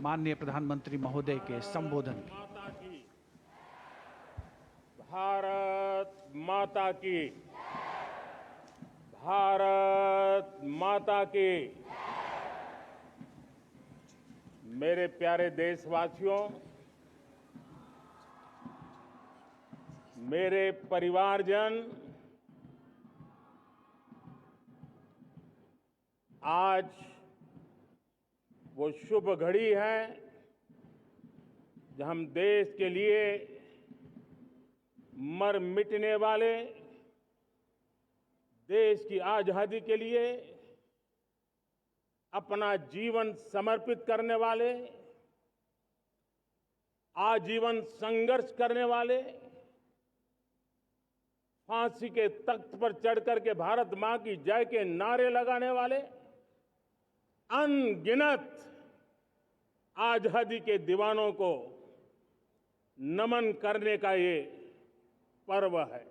माननीय प्रधानमंत्री महोदय के संबोधन की। माता की, भारत माता की, भारत माता की। मेरे प्यारे देशवासियों, मेरे परिवारजन, आज वो शुभ घड़ी है जब हम देश के लिए मर मिटने वाले, देश की आजादी के लिए अपना जीवन समर्पित करने वाले, आजीवन संघर्ष करने वाले, फांसी के तख्त पर चढ़कर के भारत मां की जय के नारे लगाने वाले अनगिनत आजादी के दीवानों को नमन करने का ये पर्व है,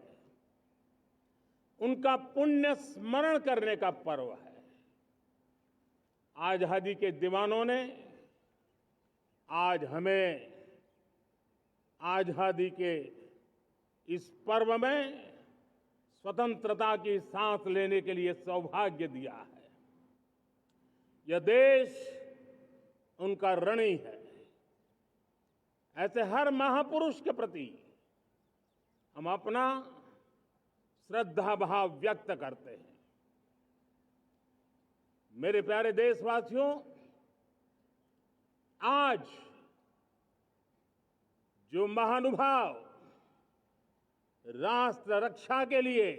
उनका पुण्य स्मरण करने का पर्व है। आजादी के दीवानों ने आज हमें आजादी के इस पर्व में स्वतंत्रता की सांस लेने के लिए सौभाग्य दिया है। यह देश उनका ऋणी है। ऐसे हर महापुरुष के प्रति हम अपना श्रद्धा भाव व्यक्त करते हैं। मेरे प्यारे देशवासियों, आज जो महानुभाव राष्ट्र रक्षा के लिए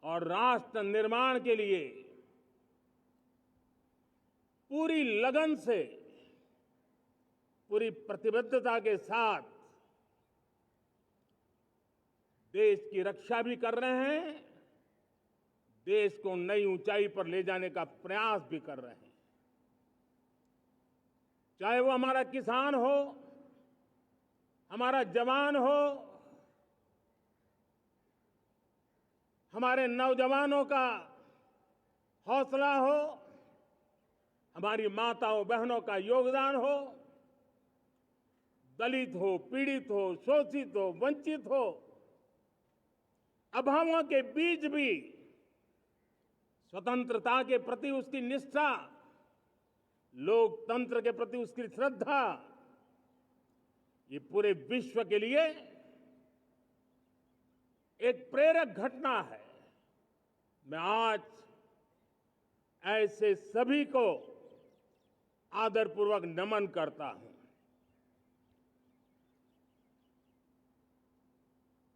और राष्ट्र निर्माण के लिए पूरी लगन से, पूरी प्रतिबद्धता के साथ देश की रक्षा भी कर रहे हैं, देश को नई ऊंचाई पर ले जाने का प्रयास भी कर रहे हैं। चाहे वो हमारा किसान हो, हमारा जवान हो, हमारे नौजवानों का हौसला हो, हमारी माताओं बहनों का योगदान हो, दलित हो, पीड़ित हो, शोषित हो, वंचित हो, अभावों के बीच भी स्वतंत्रता के प्रति उसकी निष्ठा, लोकतंत्र के प्रति उसकी श्रद्धा, ये पूरे विश्व के लिए एक प्रेरक घटना है। मैं आज ऐसे सभी को आदरपूर्वक नमन करता हूं।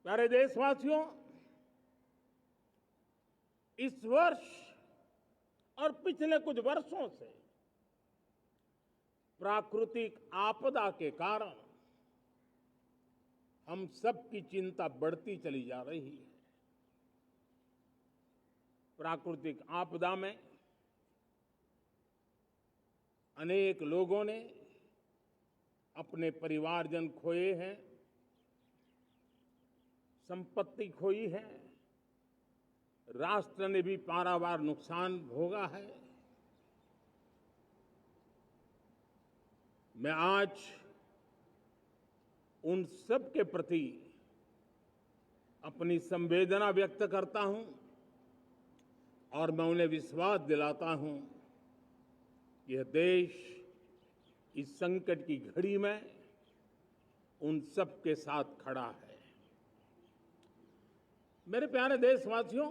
प्यारे देशवासियों, इस वर्ष और पिछले कुछ वर्षों से प्राकृतिक आपदा के कारण हम सबकी चिंता बढ़ती चली जा रही है। प्राकृतिक आपदा में अनेक लोगों ने अपने परिवारजन खोए हैं, संपत्ति खोई है, राष्ट्र ने भी पारावार नुकसान भोगा है। मैं आज उन सब के प्रति अपनी संवेदना व्यक्त करता हूं और मैं उन्हें विश्वास दिलाता हूं कि यह देश इस संकट की घड़ी में उन सब के साथ खड़ा है। मेरे प्यारे देशवासियों,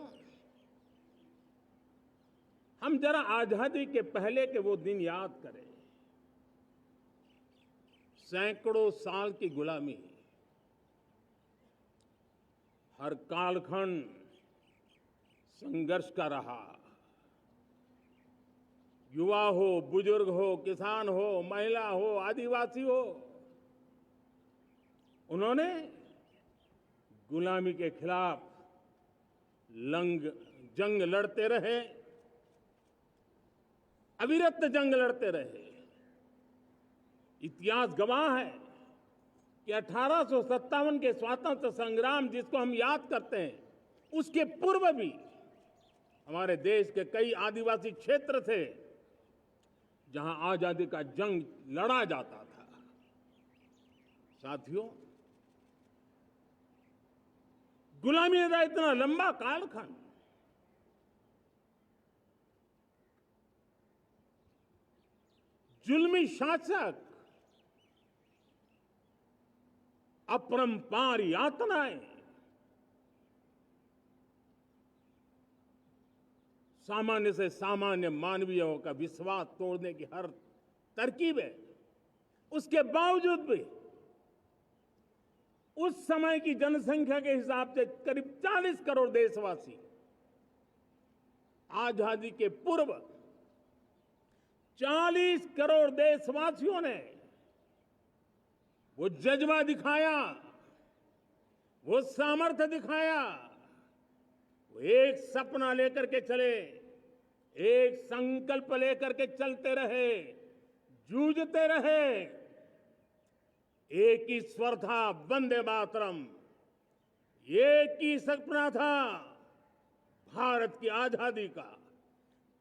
हम जरा आजादी के पहले के वो दिन याद करें। सैकड़ों साल की गुलामी, हर कालखंड संघर्ष का रहा। युवा हो, बुजुर्ग हो, किसान हो, महिला हो, आदिवासी हो, उन्होंने गुलामी के खिलाफ जंग लड़ते रहे, अविरत जंग लड़ते रहे। इतिहास गवाह है कि 1857 के स्वातंत्र संग्राम जिसको हम याद करते हैं, उसके पूर्व भी हमारे देश के कई आदिवासी क्षेत्र थे जहां आजादी का जंग लड़ा जाता था। साथियों, गुलामी का इतना लंबा कालखंड जुल्मी शासक, अपरंपार यातनाएं, सामान्य से सामान्य मानवीयों का विश्वास तोड़ने की हर तरकीब है। उसके बावजूद भी उस समय की जनसंख्या के हिसाब से करीब 40 करोड़ देशवासी आजादी के पूर्व 40 करोड़ देशवासियों ने वो जज्बा दिखाया, वो सामर्थ्य दिखाया, वो एक सपना लेकर के चले, एक संकल्प लेकर के चलते रहे, जूझते रहे। एक ही स्वर था, वंदे मातरम। एक ही सपना था, भारत की आजादी का।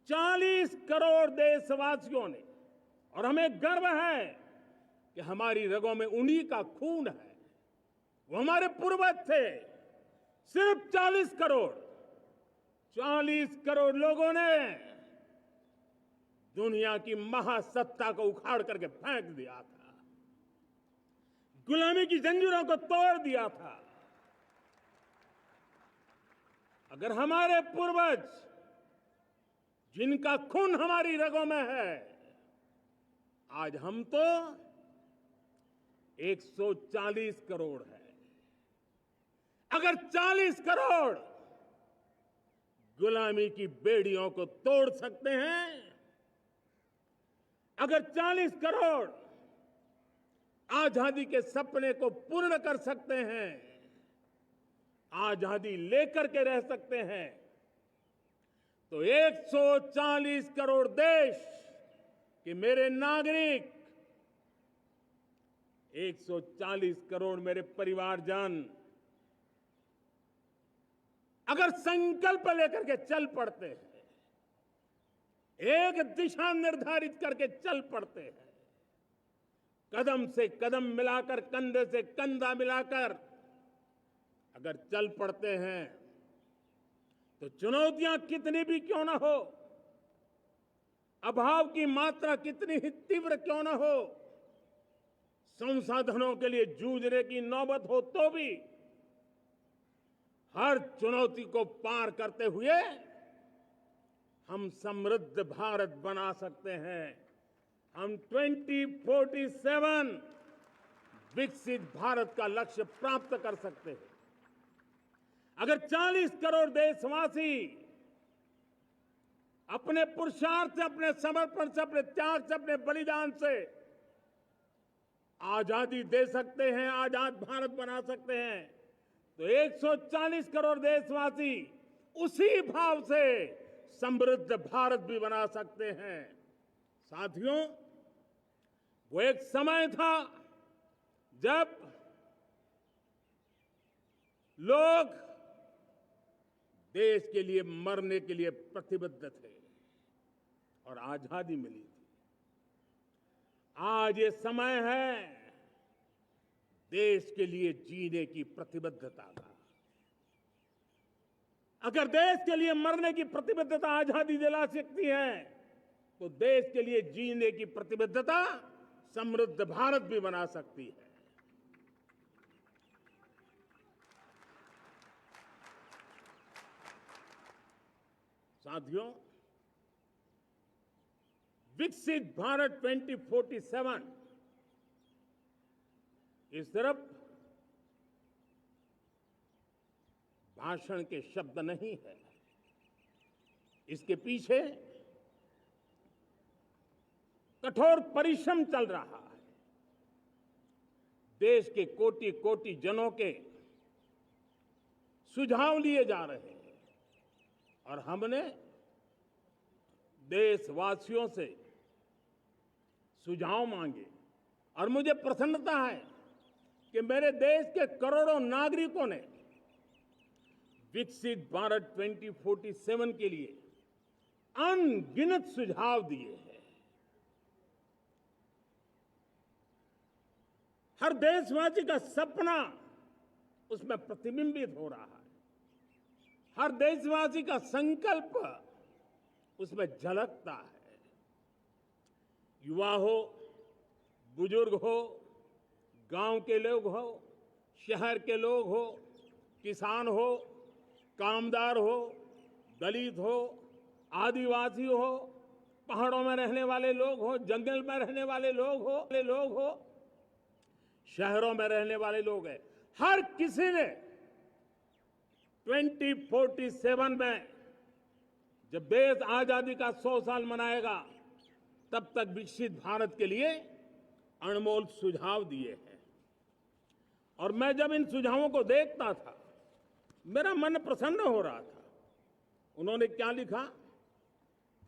40 करोड़ देशवासियों ने, और हमें गर्व है कि हमारी रगों में उन्हीं का खून है। वो हमारे पूर्वज थे। सिर्फ 40 करोड़ लोगों ने दुनिया की महासत्ता को उखाड़ करके फेंक दिया था, गुलामी की जंजीरों को तोड़ दिया था। अगर हमारे पूर्वज, जिनका खून हमारी रगों में है, आज हम तो 140 करोड़ है। अगर 40 करोड़ गुलामी की बेड़ियों को तोड़ सकते हैं, अगर 40 करोड़ आजादी के सपने को पूर्ण कर सकते हैं, आजादी लेकर के रह सकते हैं, तो 140 करोड़ देश के मेरे नागरिक, 140 करोड़ मेरे परिवारजन अगर संकल्प लेकर के चल पड़ते हैं, एक दिशा निर्धारित करके चल पड़ते हैं, कदम से कदम मिलाकर, कंधे से कंधा मिलाकर अगर चल पड़ते हैं, तो चुनौतियां कितनी भी क्यों ना हो, अभाव की मात्रा कितनी ही तीव्र क्यों ना हो, संसाधनों के लिए जूझने की नौबत हो तो भी हर चुनौती को पार करते हुए हम समृद्ध भारत बना सकते हैं। हम 2047 विकसित भारत का लक्ष्य प्राप्त कर सकते हैं। अगर 40 करोड़ देशवासी अपने पुरुषार्थ से, अपने समर्पण से, अपने त्याग से, अपने बलिदान से आजादी दे सकते हैं, आजाद भारत बना सकते हैं, तो 140 करोड़ देशवासी उसी भाव से समृद्ध भारत भी बना सकते हैं। साथियों, वो एक समय था जब लोग देश के लिए मरने के लिए प्रतिबद्ध थे और आजादी मिली थी। आज ये समय है देश के लिए जीने की प्रतिबद्धता का। अगर देश के लिए मरने की प्रतिबद्धता आजादी दिला सकती है, तो देश के लिए जीने की प्रतिबद्धता समृद्ध भारत भी बना सकती है। साथियों, विकसित भारत 2047 इस सिर्फ भाषण के शब्द नहीं है, इसके पीछे कठोर परिश्रम चल रहा है। देश के कोटि कोटि जनों के सुझाव लिए जा रहे हैं और हमने देशवासियों से सुझाव मांगे और मुझे प्रसन्नता है कि मेरे देश के करोड़ों नागरिकों ने विकसित भारत 2047 के लिए अनगिनत सुझाव दिए हैं। हर देशवासी का सपना उसमें प्रतिबिंबित हो रहा है। हर देशवासी का संकल्प उसमें झलकता है। युवा हो, बुजुर्ग हो, गांव के लोग हो, शहर के लोग हो, किसान हो, कामदार हो, दलित हो, आदिवासी हो, पहाड़ों में रहने वाले लोग हो, जंगल में रहने वाले लोग हो, शहरों में रहने वाले लोग हैं। हर किसी ने 2047 में जब देश आजादी का 100 साल मनाएगा, तब तक विकसित भारत के लिए अनमोल सुझाव दिए हैं। और मैं जब इन सुझावों को देखता था, मेरा मन प्रसन्न हो रहा था। उन्होंने क्या लिखा?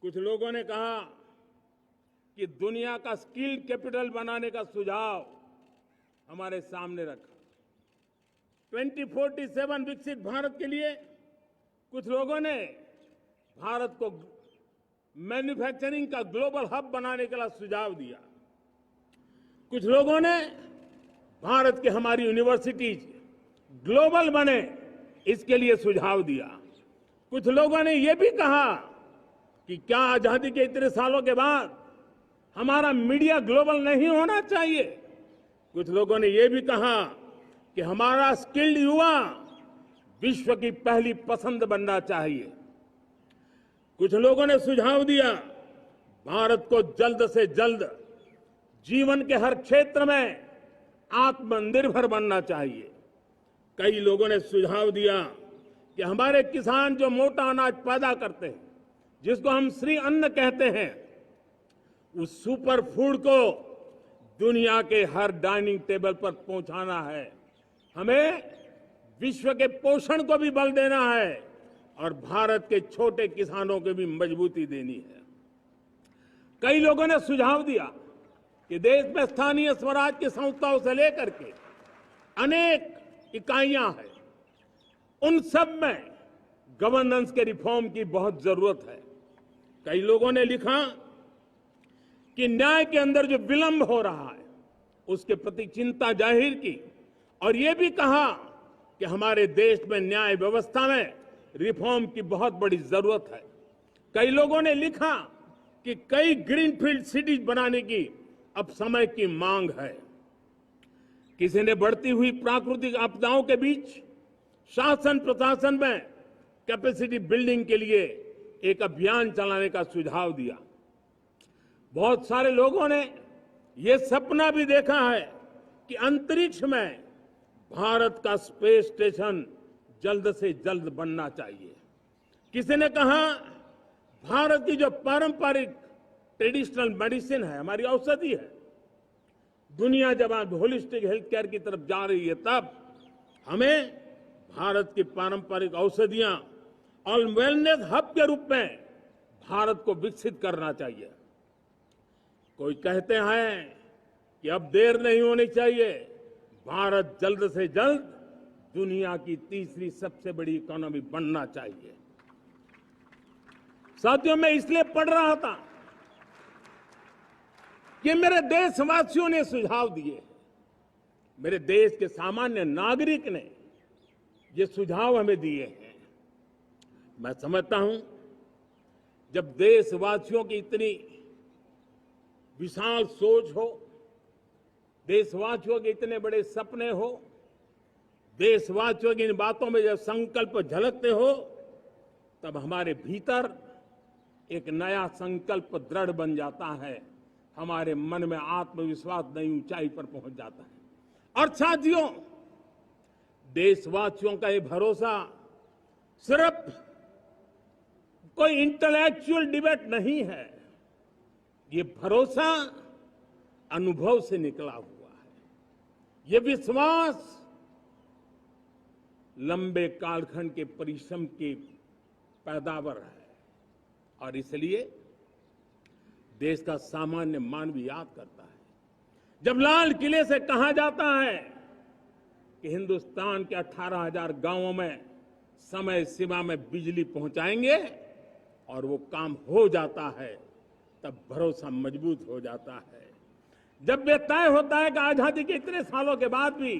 कुछ लोगों ने कहा कि दुनिया का स्किल कैपिटल बनाने का सुझाव हमारे सामने रखा। 2047 विकसित भारत के लिए कुछ लोगों ने भारत को मैन्युफैक्चरिंग का ग्लोबल हब बनाने का सुझाव दिया। कुछ लोगों ने भारत की हमारी यूनिवर्सिटीज ग्लोबल बने, इसके लिए सुझाव दिया। कुछ लोगों ने यह भी कहा कि क्या आजादी के इतने सालों के बाद हमारा मीडिया ग्लोबल नहीं होना चाहिए। कुछ लोगों ने यह भी कहा कि हमारा स्किल्ड युवा विश्व की पहली पसंद बनना चाहिए। कुछ लोगों ने सुझाव दिया भारत को जल्द से जल्द जीवन के हर क्षेत्र में आत्मनिर्भर बनना चाहिए। कई लोगों ने सुझाव दिया कि हमारे किसान जो मोटा अनाज पैदा करते हैं, जिसको हम श्री अन्न कहते हैं, उस सुपर फूड को दुनिया के हर डाइनिंग टेबल पर पहुंचाना है। हमें विश्व के पोषण को भी बल देना है और भारत के छोटे किसानों को भी मजबूती देनी है। कई लोगों ने सुझाव दिया कि देश में स्थानीय स्वराज की संस्थाओं से लेकर के अनेक इकाइयां हैं, उन सब में गवर्नेंस के रिफॉर्म की बहुत जरूरत है। कई लोगों ने लिखा कि न्याय के अंदर जो विलंब हो रहा है, उसके प्रति चिंता जाहिर की और ये भी कहा कि हमारे देश में न्याय व्यवस्था में रिफॉर्म की बहुत बड़ी जरूरत है। कई लोगों ने लिखा कि कई ग्रीनफील्ड सिटीज बनाने की अब समय की मांग है। किसी ने बढ़ती हुई प्राकृतिक आपदाओं के बीच शासन प्रशासन में कैपेसिटी बिल्डिंग के लिए एक अभियान चलाने का सुझाव दिया। बहुत सारे लोगों ने यह सपना भी देखा है कि अंतरिक्ष में भारत का स्पेस स्टेशन जल्द से जल्द बनना चाहिए। किसी ने कहा भारत की जो पारंपरिक ट्रेडिशनल मेडिसिन है, हमारी औषधि है, दुनिया जब आज होलिस्टिक हेल्थ केयर की तरफ जा रही है, तब हमें भारत की पारंपरिक औषधियां और वेलनेस हब के रूप में भारत को विकसित करना चाहिए। कोई कहते हैं कि अब देर नहीं होनी चाहिए, भारत जल्द से जल्द दुनिया की तीसरी सबसे बड़ी इकोनॉमी बनना चाहिए। साथियों, मैं इसलिए पढ़ रहा था कि मेरे देशवासियों ने सुझाव दिए, मेरे देश के सामान्य नागरिक ने ये सुझाव हमें दिए हैं। मैं समझता हूं, जब देशवासियों की इतनी विशाल सोच हो, देशवासियों के इतने बड़े सपने हो, देशवासियों की इन बातों में जब संकल्प झलकते हो, तब हमारे भीतर एक नया संकल्प दृढ़ बन जाता है। हमारे मन में आत्मविश्वास नई ऊंचाई पर पहुंच जाता है। और साथियों, देशवासियों का ये भरोसा सिर्फ कोई इंटेलेक्चुअल डिबेट नहीं है, ये भरोसा अनुभव से निकला हुआ है। ये विश्वास लंबे कालखंड के परिश्रम की पैदावार है। और इसलिए देश का सामान्य मानव याद करता है जब लाल किले से कहा जाता है कि हिंदुस्तान के 18,000 गांवों में समय सीमा में बिजली पहुंचाएंगे, और वो काम हो जाता है, तब भरोसा मजबूत हो जाता है। जब ये तय होता है कि आजादी के इतने सालों के बाद भी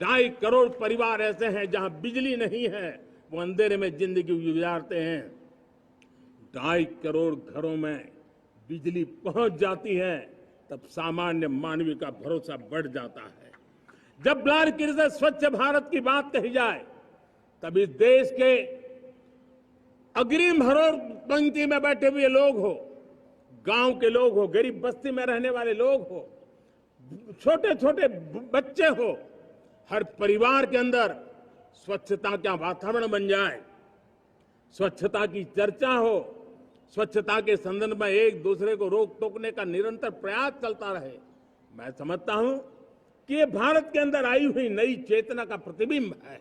2.5 करोड़ परिवार ऐसे हैं जहां बिजली नहीं है, वो अंधेरे में जिंदगी गुजारते हैं। 2.5 करोड़ घरों में बिजली पहुंच जाती है, तब सामान्य मानवीय का भरोसा बढ़ जाता है। जब बारीकी से स्वच्छ भारत की बात कही जाए, तब इस देश के अग्रिम हरोड़ पंक्ति में बैठे हुए लोग हो, गांव के लोग हो, गरीब बस्ती में रहने वाले लोग हो, छोटे छोटे बच्चे हो, हर परिवार के अंदर स्वच्छता का वातावरण बन जाए, स्वच्छता की चर्चा हो, स्वच्छता के संदर्भ में एक दूसरे को रोक टोकने का निरंतर प्रयास चलता रहे। मैं समझता हूं कि ये भारत के अंदर आई हुई नई चेतना का प्रतिबिंब है।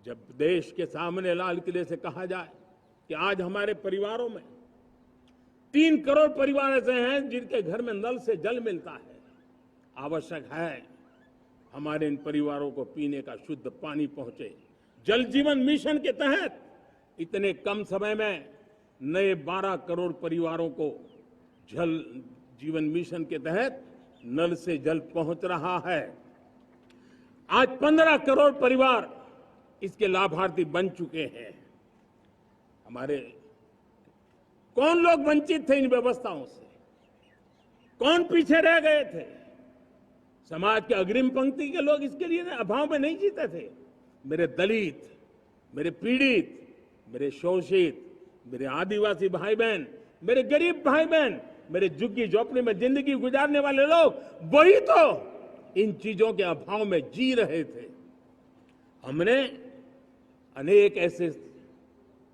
जब देश के सामने लाल किले से कहा जाए कि आज हमारे परिवारों में 3 करोड़ परिवार ऐसे हैं जिनके घर में नल से जल मिलता है, आवश्यक है हमारे इन परिवारों को पीने का शुद्ध पानी पहुंचे। जल जीवन मिशन के तहत इतने कम समय में नए 12 करोड़ परिवारों को जल जीवन मिशन के तहत नल से जल पहुंच रहा है। आज 15 करोड़ परिवार इसके लाभार्थी बन चुके हैं। हमारे कौन लोग वंचित थे इन व्यवस्थाओं से, कौन पीछे रह गए थे? समाज के अग्रिम पंक्ति के लोग इसके लिए अभाव में नहीं जीते थे। मेरे दलित, मेरे पीड़ित, मेरे शोषित, मेरे आदिवासी भाई बहन, मेरे गरीब भाई बहन, मेरे झुग्गी झोपड़ी में जिंदगी गुजारने वाले लोग, वही तो इन चीजों के अभाव में जी रहे थे। हमने अनेक ऐसे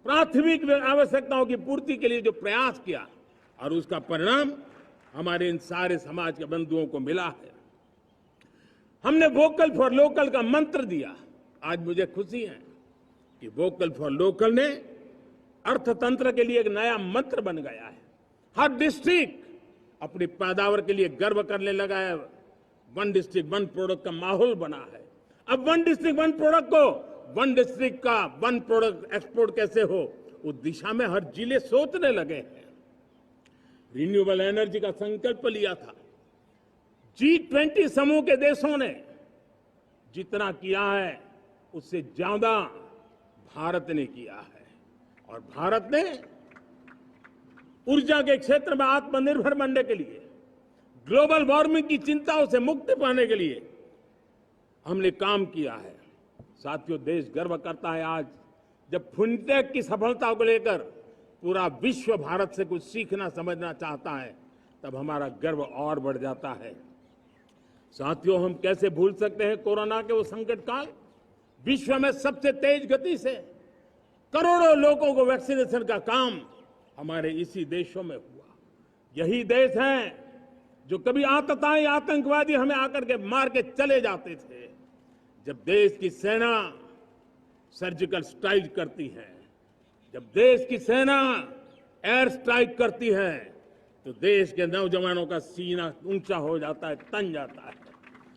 प्राथमिक आवश्यकताओं की पूर्ति के लिए जो प्रयास किया, और उसका परिणाम हमारे इन सारे समाज के बंधुओं को मिला है। हमने वोकल फॉर लोकल का मंत्र दिया। आज मुझे खुशी है कि वोकल फॉर लोकल ने अर्थतंत्र के लिए एक नया मंत्र बन गया है। हर डिस्ट्रिक्ट अपनी पैदावार के लिए गर्व करने लगा है। 1 डिस्ट्रिक्ट 1 प्रोडक्ट का माहौल बना है। अब 1 डिस्ट्रिक्ट 1 प्रोडक्ट को 1 डिस्ट्रिक्ट का 1 प्रोडक्ट एक्सपोर्ट कैसे हो, उस दिशा में हर जिले सोचने लगे हैं। रिन्यूएबल एनर्जी का संकल्प लिया था। G20 समूह के देशों ने जितना किया है उससे ज्यादा भारत ने किया है, और भारत ने ऊर्जा के क्षेत्र में आत्मनिर्भर बनने के लिए, ग्लोबल वार्मिंग की चिंताओं से मुक्ति पाने के लिए हमने काम किया है। साथियों, देश गर्व करता है आज जब फिनटेक की सफलता को लेकर पूरा विश्व भारत से कुछ सीखना समझना चाहता है, तब हमारा गर्व और बढ़ जाता है। साथियों, हम कैसे भूल सकते हैं कोरोना के वो संकट काल। विश्व में सबसे तेज गति से करोड़ों लोगों को वैक्सीनेशन का काम हमारे इसी देशों में हुआ। यही देश हैं जो कभी आतताई आतंकवादी हमें आकर के मार के चले जाते थे। जब देश की सेना सर्जिकल स्ट्राइक करती है, जब देश की सेना एयर स्ट्राइक करती है, तो देश के नौजवानों का सीना ऊंचा हो जाता है, तन जाता है,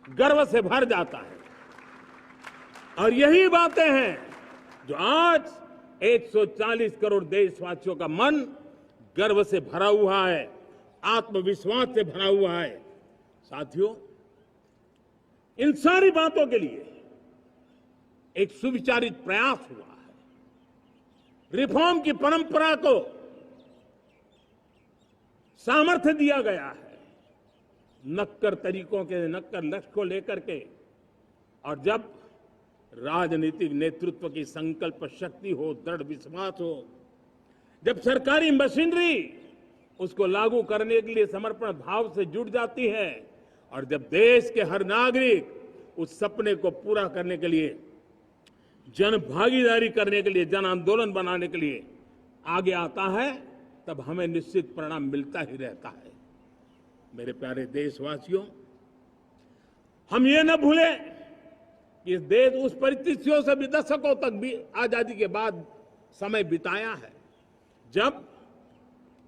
गर्व से भर जाता है। और यही बातें हैं जो आज 140 करोड़ देशवासियों का मन गर्व से भरा हुआ है, आत्मविश्वास से भरा हुआ है। साथियों, इन सारी बातों के लिए एक सुविचारित प्रयास हुआ है। रिफॉर्म की परंपरा को सामर्थ्य दिया गया है। नक्कर तरीकों के, नक्कर लक्ष्य को लेकर के, और जब राजनीतिक नेतृत्व की संकल्प शक्ति हो, दृढ़ विश्वास हो, जब सरकारी मशीनरी उसको लागू करने के लिए समर्पण भाव से जुट जाती है, और जब देश के हर नागरिक उस सपने को पूरा करने के लिए, जन भागीदारी करने के लिए, जन आंदोलन बनाने के लिए आगे आता है, तब हमें निश्चित परिणाम मिलता ही रहता है। मेरे प्यारे देशवासियों, हम ये न भूलें कि इस देश उस परिस्थितियों से भी दशकों तक भी आजादी के बाद समय बिताया है, जब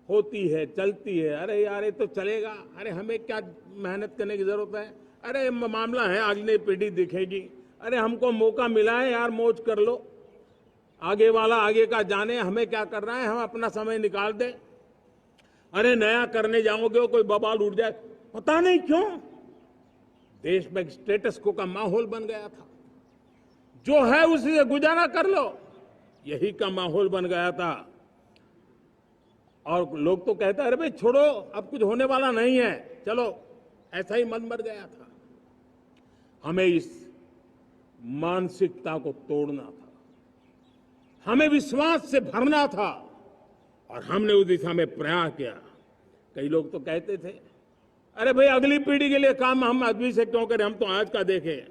होती है, चलती है, अरे यार ये तो चलेगा, अरे हमें क्या मेहनत करने की जरूरत है, अरे मामला है अगली पीढ़ी दिखेगी, अरे हमको मौका मिला है यार, मौज कर लो, आगे वाला आगे का जाने, हमें क्या करना है, हम अपना समय निकाल दें। अरे नया करने जाओगे कोई बवाल उठ जाए, पता नहीं क्यों देश में एक स्टेटस को का माहौल बन गया था। जो है उसी से गुजारा कर लो, यही का माहौल बन गया था। और लोग तो कहते हैं अरे भाई छोड़ो, अब कुछ होने वाला नहीं है, चलो, ऐसा ही मन बन गया था। हमें इस मानसिकता को तोड़ना था, हमें विश्वास से भरना था, और हमने उस दिशा में प्रयास किया। कई लोग तो कहते थे अरे भाई अगली पीढ़ी के लिए काम हम अभी से क्यों करें, हम तो आज का देखें।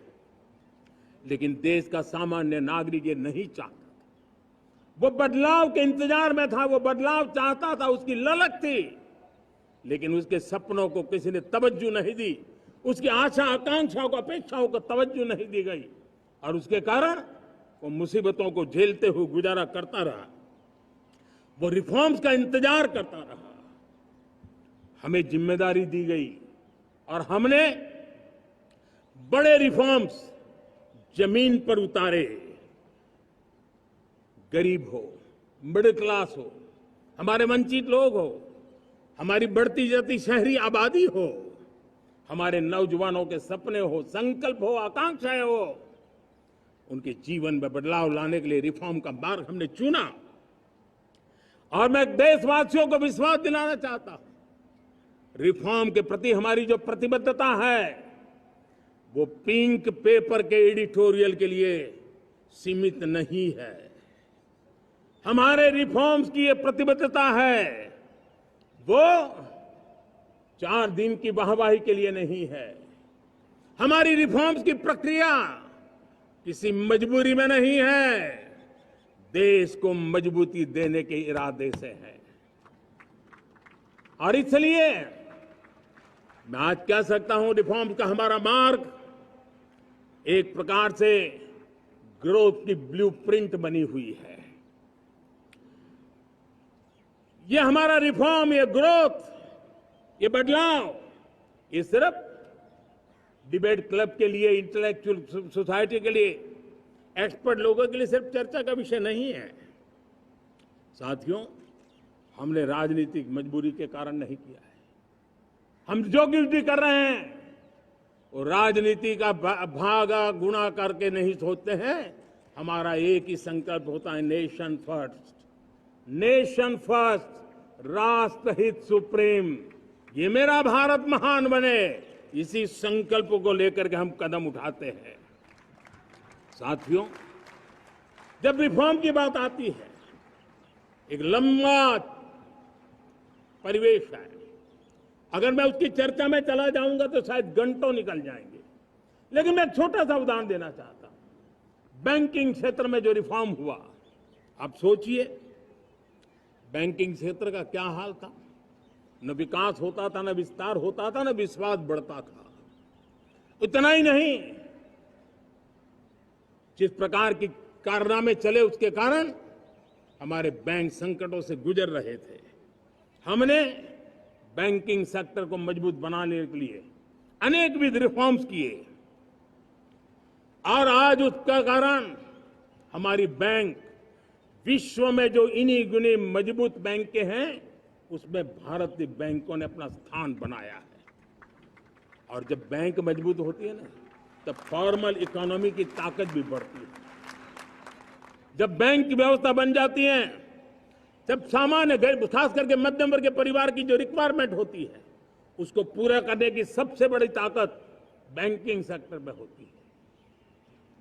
लेकिन देश का सामान्य नागरिक ये नहीं चाहता, वो बदलाव के इंतजार में था, वो बदलाव चाहता था, उसकी ललक थी, लेकिन उसके सपनों को किसी ने तवज्जो नहीं दी, उसकी आशा आकांक्षाओं को अपेक्षाओं को तवज्जो नहीं दी गई, और उसके कारण वो मुसीबतों को झेलते हुए गुजारा करता रहा, वो रिफॉर्म्स का इंतजार करता रहा। हमें जिम्मेदारी दी गई और हमने बड़े रिफॉर्म्स जमीन पर उतारे। गरीब हो, मिडिल क्लास हो, हमारे वंचित लोग हो, हमारी बढ़ती जाती शहरी आबादी हो, हमारे नौजवानों के सपने हो, संकल्प हो, आकांक्षाएं हो, उनके जीवन में बदलाव लाने के लिए रिफॉर्म का मार्ग हमने चुना। और मैं देशवासियों को विश्वास दिलाना चाहता हूं, रिफॉर्म के प्रति हमारी जो प्रतिबद्धता है वो पिंक पेपर के एडिटोरियल के लिए सीमित नहीं है। हमारे रिफॉर्म्स की ये प्रतिबद्धता है, वो 4 दिन की वाहवाही के लिए नहीं है। हमारी रिफॉर्म्स की प्रक्रिया किसी मजबूरी में नहीं है, देश को मजबूती देने के इरादे से है। और इसलिए मैं आज कह सकता हूं, रिफॉर्म का हमारा मार्ग एक प्रकार से ग्रोथ की ब्लूप्रिंट बनी हुई है। ये हमारा रिफॉर्म, ये ग्रोथ, ये बदलाव, ये सिर्फ डिबेट क्लब के लिए, इंटेलेक्चुअल सोसाइटी के लिए, एक्सपर्ट लोगों के लिए सिर्फ चर्चा का विषय नहीं है। साथियों, हमने राजनीतिक मजबूरी के कारण नहीं किया है। हम जो कुछ भी कर रहे हैं वो राजनीति का भागा गुणा करके नहीं सोचते हैं। हमारा एक ही संकल्प होता है, नेशन फर्स्ट, नेशन फर्स्ट, राष्ट्रहित सुप्रीम, ये मेरा भारत महान बने, इसी संकल्प को लेकर के हम कदम उठाते हैं। साथियों, जब रिफॉर्म की बात आती है, एक लंबा परिवेश है। अगर मैं उसकी चर्चा में चला जाऊंगा तो शायद घंटों निकल जाएंगे, लेकिन मैं एक छोटा सा उदाहरण देना चाहता हूं। बैंकिंग क्षेत्र में जो रिफॉर्म हुआ, आप सोचिए बैंकिंग क्षेत्र का क्या हाल था। न विकास होता था, न विस्तार होता था, न विश्वास बढ़ता था। इतना ही नहीं, जिस प्रकार की कारनामे चले उसके कारण हमारे बैंक संकटों से गुजर रहे थे। हमने बैंकिंग सेक्टर को मजबूत बनाने के लिए अनेक विध रिफॉर्म्स किए, और आज उसका कारण हमारी बैंक विश्व में जो इन्हीं गुनी मजबूत बैंक के हैं, उसमें भारतीय बैंकों ने अपना स्थान बनाया है। और जब बैंक मजबूत होती है ना, तब फॉर्मल इकोनॉमी की ताकत भी बढ़ती है। जब बैंक की व्यवस्था बन जाती है, जब सामान्य खास करके मध्यम वर्ग के परिवार की जो रिक्वायरमेंट होती है, उसको पूरा करने की सबसे बड़ी ताकत बैंकिंग सेक्टर में होती है।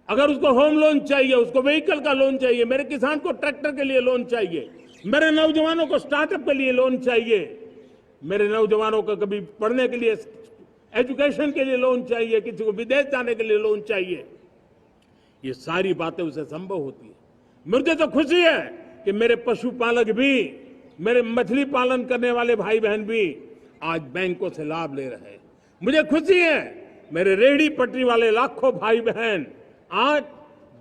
अगर उसको होम लोन चाहिए, उसको व्हीकल का लोन चाहिए, मेरे किसान को ट्रैक्टर के लिए लोन चाहिए, मेरे नौजवानों को स्टार्टअप के लिए लोन चाहिए, मेरे नौजवानों को कभी पढ़ने के लिए, एजुकेशन के लिए लोन चाहिए, किसी को विदेश जाने के लिए लोन चाहिए, ये सारी बातें उसे संभव होती है। मुझे तो खुशी है कि मेरे पशुपालक भी, मेरे मछली पालन करने वाले भाई बहन भी आज बैंकों से लाभ ले रहे हैं। मुझे खुशी है मेरे रेहड़ी पटरी वाले लाखों भाई बहन आज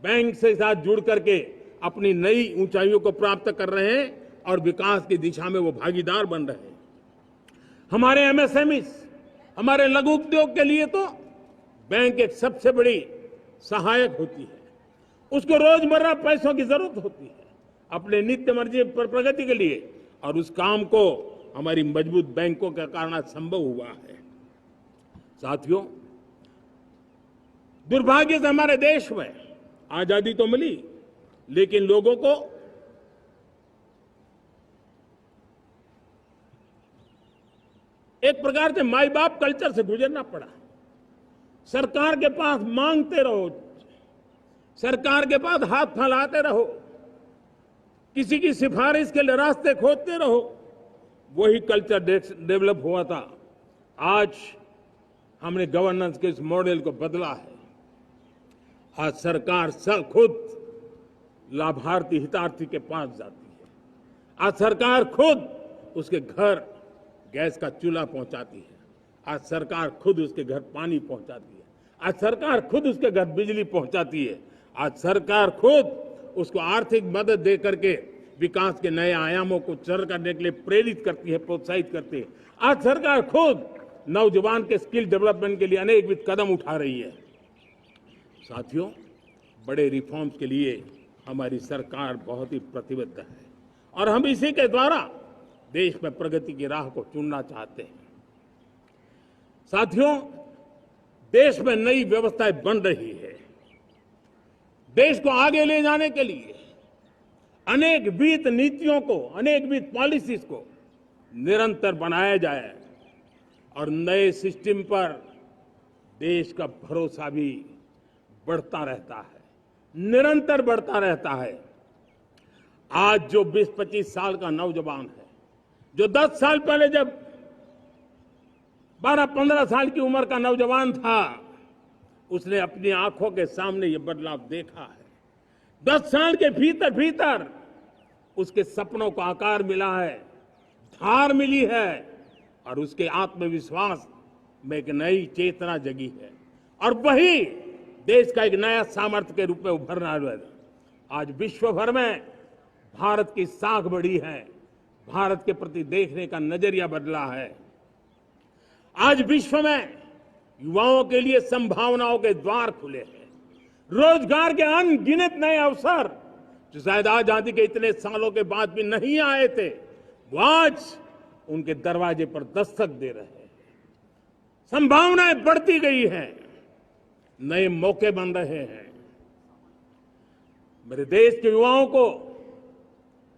बैंक से साथ जुड़ करके अपनी नई ऊंचाइयों को प्राप्त कर रहे हैं और विकास की दिशा में वो भागीदार बन रहे हैं। हमारे एमएसएमई, हमारे लघु उद्योग के लिए तो बैंक एक सबसे बड़ी सहायक होती है। उसको रोजमर्रा पैसों की जरूरत होती है अपने नित्य मर्जी पर प्रगति के लिए, और उस काम को हमारी मजबूत बैंकों के कारण संभव हुआ है। साथियों, दुर्भाग्य से हमारे देश में आजादी तो मिली, लेकिन लोगों को एक प्रकार से माई बाप कल्चर से गुजरना पड़ा। सरकार के पास मांगते रहो, सरकार के पास हाथ फैलाते रहो, किसी की सिफारिश के लिए रास्ते खोजते रहो, वही कल्चर डेवलप हुआ था। आज हमने गवर्नेंस के इस मॉडल को बदला है। आज सरकार खुद लाभार्थी हितार्थी के पास जाती है। आज सरकार खुद उसके घर गैस का चूल्हा पहुंचाती है। आज सरकार खुद उसके घर पानी पहुंचाती है। आज सरकार खुद उसके घर बिजली पहुंचाती है। आज सरकार खुद उसको आर्थिक मदद दे करके विकास के नए आयामों को सर करने के लिए प्रेरित करती है, प्रोत्साहित करती है। आज सरकार खुद नौजवान के स्किल डेवलपमेंट के लिए अनेकविध कदम उठा रही है। साथियों, बड़े रिफॉर्म्स के लिए हमारी सरकार बहुत ही प्रतिबद्ध है और हम इसी के द्वारा देश में प्रगति की राह को चुनना चाहते हैं। साथियों, देश में नई व्यवस्थाएं बन रही है। देश को आगे ले जाने के लिए अनेक वित्त नीतियों को, अनेक वित्त पॉलिसीज को निरंतर बनाया जाए और नए सिस्टम पर देश का भरोसा भी बढ़ता रहता है, निरंतर बढ़ता रहता है। आज जो 20-25 साल का नौजवान है, जो 10 साल पहले जब 12-15 साल की उम्र का नौजवान था, उसने अपनी आंखों के सामने ये बदलाव देखा है। 10 साल के भीतर भीतर उसके सपनों को आकार मिला है, धार मिली है और उसके आत्मविश्वास में एक नई चेतना जगी है और वही देश का एक नया सामर्थ्य के रूप में उभरना है। आज विश्व भर में भारत की साख बढ़ी है, भारत के प्रति देखने का नजरिया बदला है। आज विश्व में युवाओं के लिए संभावनाओं के द्वार खुले हैं। रोजगार के अनगिनत नए अवसर जो शायद आजादी के इतने सालों के बाद भी नहीं आए थे, वो आज उनके दरवाजे पर दस्तक दे रहे हैं। संभावनाएं बढ़ती गई हैं, नए मौके बन रहे हैं। मेरे देश के युवाओं को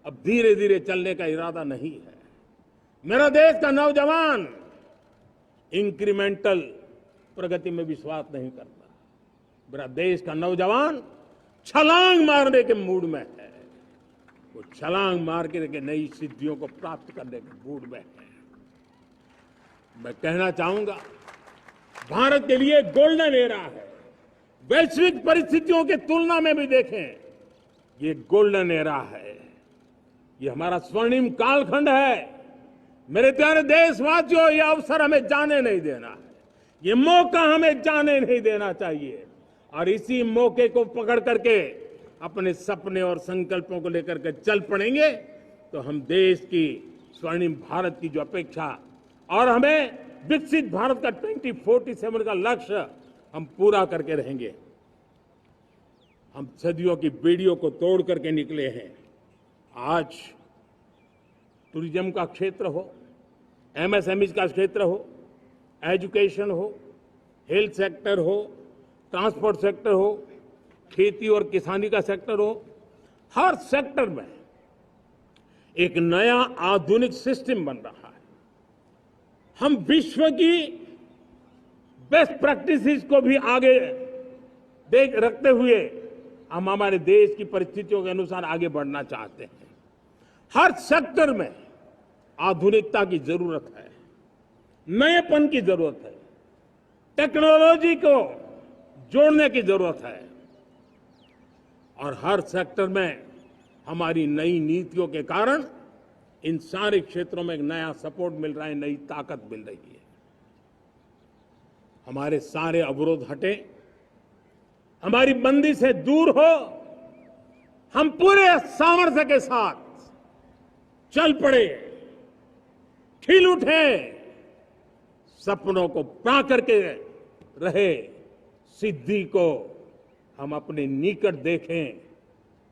अब धीरे धीरे चलने का इरादा नहीं है। मेरा देश का नौजवान इंक्रीमेंटल प्रगति में विश्वास नहीं करता। मेरा देश का नौजवान छलांग मारने के मूड में है। वो छलांग मार के नई सिद्धियों को प्राप्त करने के मूड में है। मैं कहना चाहूंगा, भारत के लिए गोल्डन एरा है। वैश्विक परिस्थितियों की तुलना में भी देखें, ये गोल्डन एरा है। ये हमारा स्वर्णिम कालखंड है। मेरे प्यारे देशवासियों, ये अवसर हमें जाने नहीं देना है। ये मौका हमें जाने नहीं देना चाहिए और इसी मौके को पकड़ करके अपने सपने और संकल्पों को लेकर के चल पड़ेंगे तो हम देश की स्वर्णिम भारत की जो अपेक्षा और हमें विकसित भारत का 2047 का लक्ष्य हम पूरा करके रहेंगे। हम सदियों की बेड़ियों को तोड़ करके निकले हैं। आज टूरिज्म का क्षेत्र हो, एमएसएमई का क्षेत्र हो, एजुकेशन हो, हेल्थ सेक्टर हो, ट्रांसपोर्ट सेक्टर हो, खेती और किसानी का सेक्टर हो, हर सेक्टर में एक नया आधुनिक सिस्टम बन रहा है। हम विश्व की बेस्ट प्रैक्टिसेस को भी आगे देख रखते हुए हम हमारे देश की परिस्थितियों के अनुसार आगे बढ़ना चाहते हैं। हर सेक्टर में आधुनिकता की जरूरत है, नएपन की जरूरत है, टेक्नोलॉजी को जोड़ने की जरूरत है और हर सेक्टर में हमारी नई नीतियों के कारण इन सारे क्षेत्रों में एक नया सपोर्ट मिल रहा है, नई ताकत मिल रही है। हमारे सारे अवरोध हटे, हमारी बंदी से दूर हो, हम पूरे सामर्थ्य के साथ चल पड़े, खिल उठे, सपनों को पा करके रहे, सिद्धि को हम अपने निकट देखें,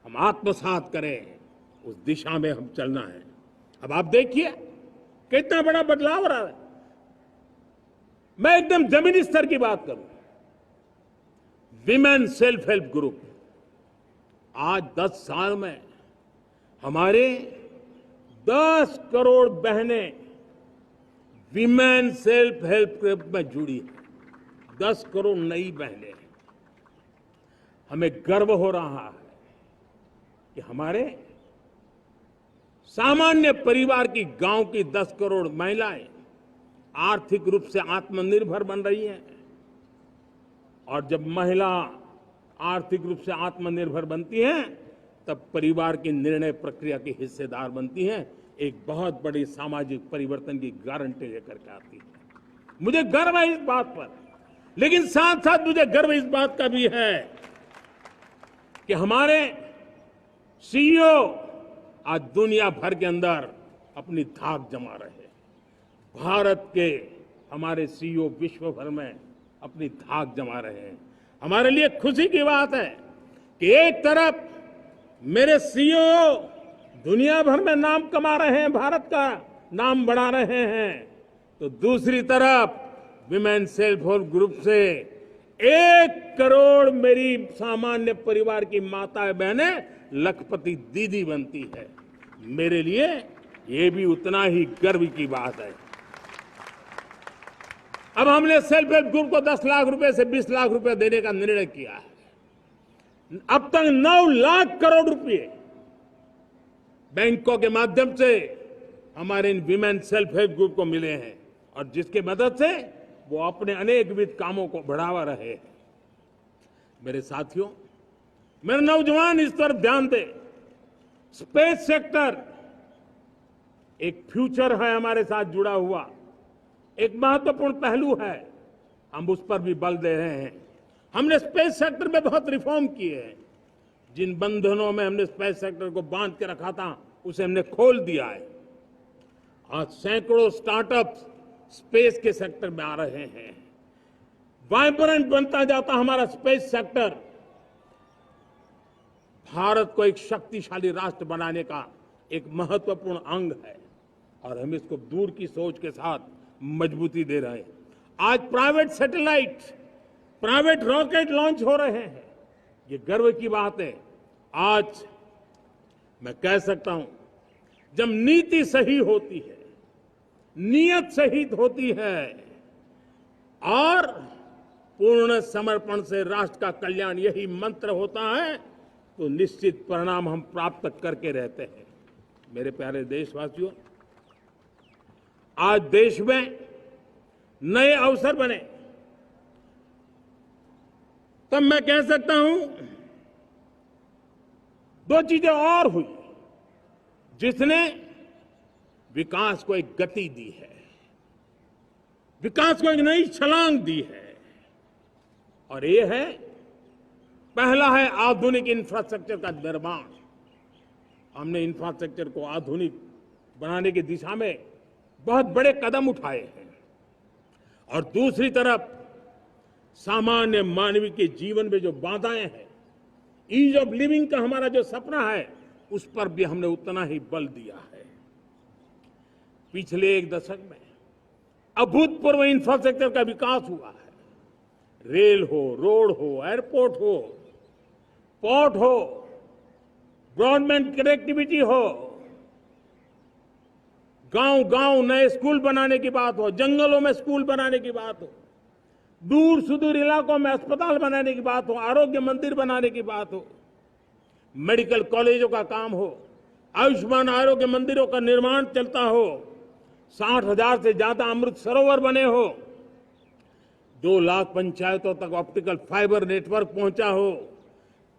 हम आत्मसात करें, उस दिशा में हम चलना है। अब आप देखिए कितना बड़ा बदलाव हो रहा है। मैं एकदम जमीनी स्तर की बात करूं, विमेन सेल्फ हेल्प ग्रुप, आज 10 साल में हमारे 10 करोड़ बहनें विमेन सेल्फ हेल्प ग्रुप में जुड़ी है। 10 करोड़ नई बहनें। हमें गर्व हो रहा है कि हमारे सामान्य परिवार की, गांव की 10 करोड़ महिलाएं आर्थिक रूप से आत्मनिर्भर बन रही हैं। और जब महिला आर्थिक रूप से आत्मनिर्भर बनती हैं, तब परिवार की निर्णय प्रक्रिया की हिस्सेदार बनती हैं, एक बहुत बड़ी सामाजिक परिवर्तन की गारंटी लेकर के आती है। मुझे गर्व है इस बात पर, लेकिन साथ साथ मुझे गर्व इस बात का भी है कि हमारे सीईओ आज दुनिया भर के अंदर अपनी धाक जमा रहे हैं। भारत के हमारे सीईओ विश्व भर में अपनी धाक जमा रहे हैं। हमारे लिए खुशी की बात है कि एक तरफ मेरे सीईओ दुनिया भर में नाम कमा रहे हैं, भारत का नाम बढ़ा रहे हैं, तो दूसरी तरफ विमेन सेल्फ हेल्प ग्रुप से 1 करोड़ मेरी सामान्य परिवार की माताएं बहनें लखपति दीदी बनती है। मेरे लिए ये भी उतना ही गर्व की बात है। अब हमने सेल्फ हेल्प ग्रुप को 10 लाख रुपए से 20 लाख रुपए देने का निर्णय किया है। अब तक 9 लाख करोड़ रुपए बैंकों के माध्यम से हमारे इन विमेन सेल्फ हेल्प ग्रुप को मिले हैं, और जिसकी मदद से वो अपने अनेकविध कामों को बढ़ावा रहे हैं। मेरे साथियों, मेरे नौजवान इस तरफ ध्यान दें। स्पेस सेक्टर एक फ्यूचर है हमारे साथ जुड़ा हुआ, एक महत्वपूर्ण पहलू है। हम उस पर भी बल दे रहे हैं। हमने स्पेस सेक्टर में बहुत रिफॉर्म किए हैं। जिन बंधनों में हमने स्पेस सेक्टर को बांध के रखा था, उसे हमने खोल दिया है। आज सैकड़ों स्टार्टअप्स स्पेस के सेक्टर में आ रहे हैं। वाइब्रेंट बनता जाता हमारा स्पेस सेक्टर भारत को एक शक्तिशाली राष्ट्र बनाने का एक महत्वपूर्ण अंग है, और हम इसको दूर की सोच के साथ मजबूती दे रहे हैं। आज private satellite, private rocket launch हो रहे हैं। ये गर्व की बात है। आज मैं कह सकता हूं, जब नीति सही होती है, नियत सही होती है और पूर्ण समर्पण से राष्ट्र का कल्याण यही मंत्र होता है, तो निश्चित परिणाम हम प्राप्त करके रहते हैं। मेरे प्यारे देशवासियों, आज देश में नए अवसर बने, तब मैं कह सकता हूं 2 चीजें और हुई जिसने विकास को एक गति दी है, विकास को एक नई छलांग दी है। और ये है, पहला है आधुनिक इंफ्रास्ट्रक्चर का निर्माण। हमने इंफ्रास्ट्रक्चर को आधुनिक बनाने की दिशा में बहुत बड़े कदम उठाए हैं। और दूसरी तरफ सामान्य मानवीय के जीवन में जो बाधाएं हैं, ईज ऑफ लिविंग का हमारा जो सपना है, उस पर भी हमने उतना ही बल दिया है। पिछले 1 दशक में अभूतपूर्व इंफ्रास्ट्रक्चर का विकास हुआ है। रेल हो, रोड हो, एयरपोर्ट हो, पोर्ट हो, ब्रॉडबैंड कनेक्टिविटी हो, गांव-गांव नए स्कूल बनाने की बात हो, जंगलों में स्कूल बनाने की बात हो, दूर सुदूर इलाकों में अस्पताल बनाने की बात हो, आरोग्य मंदिर बनाने की बात हो, मेडिकल कॉलेजों का काम हो, आयुष्मान आरोग्य मंदिरों का निर्माण चलता हो, 60,000 से ज्यादा अमृत सरोवर बने हो, 2 लाख पंचायतों तक ऑप्टिकल फाइबर नेटवर्क पहुंचा हो,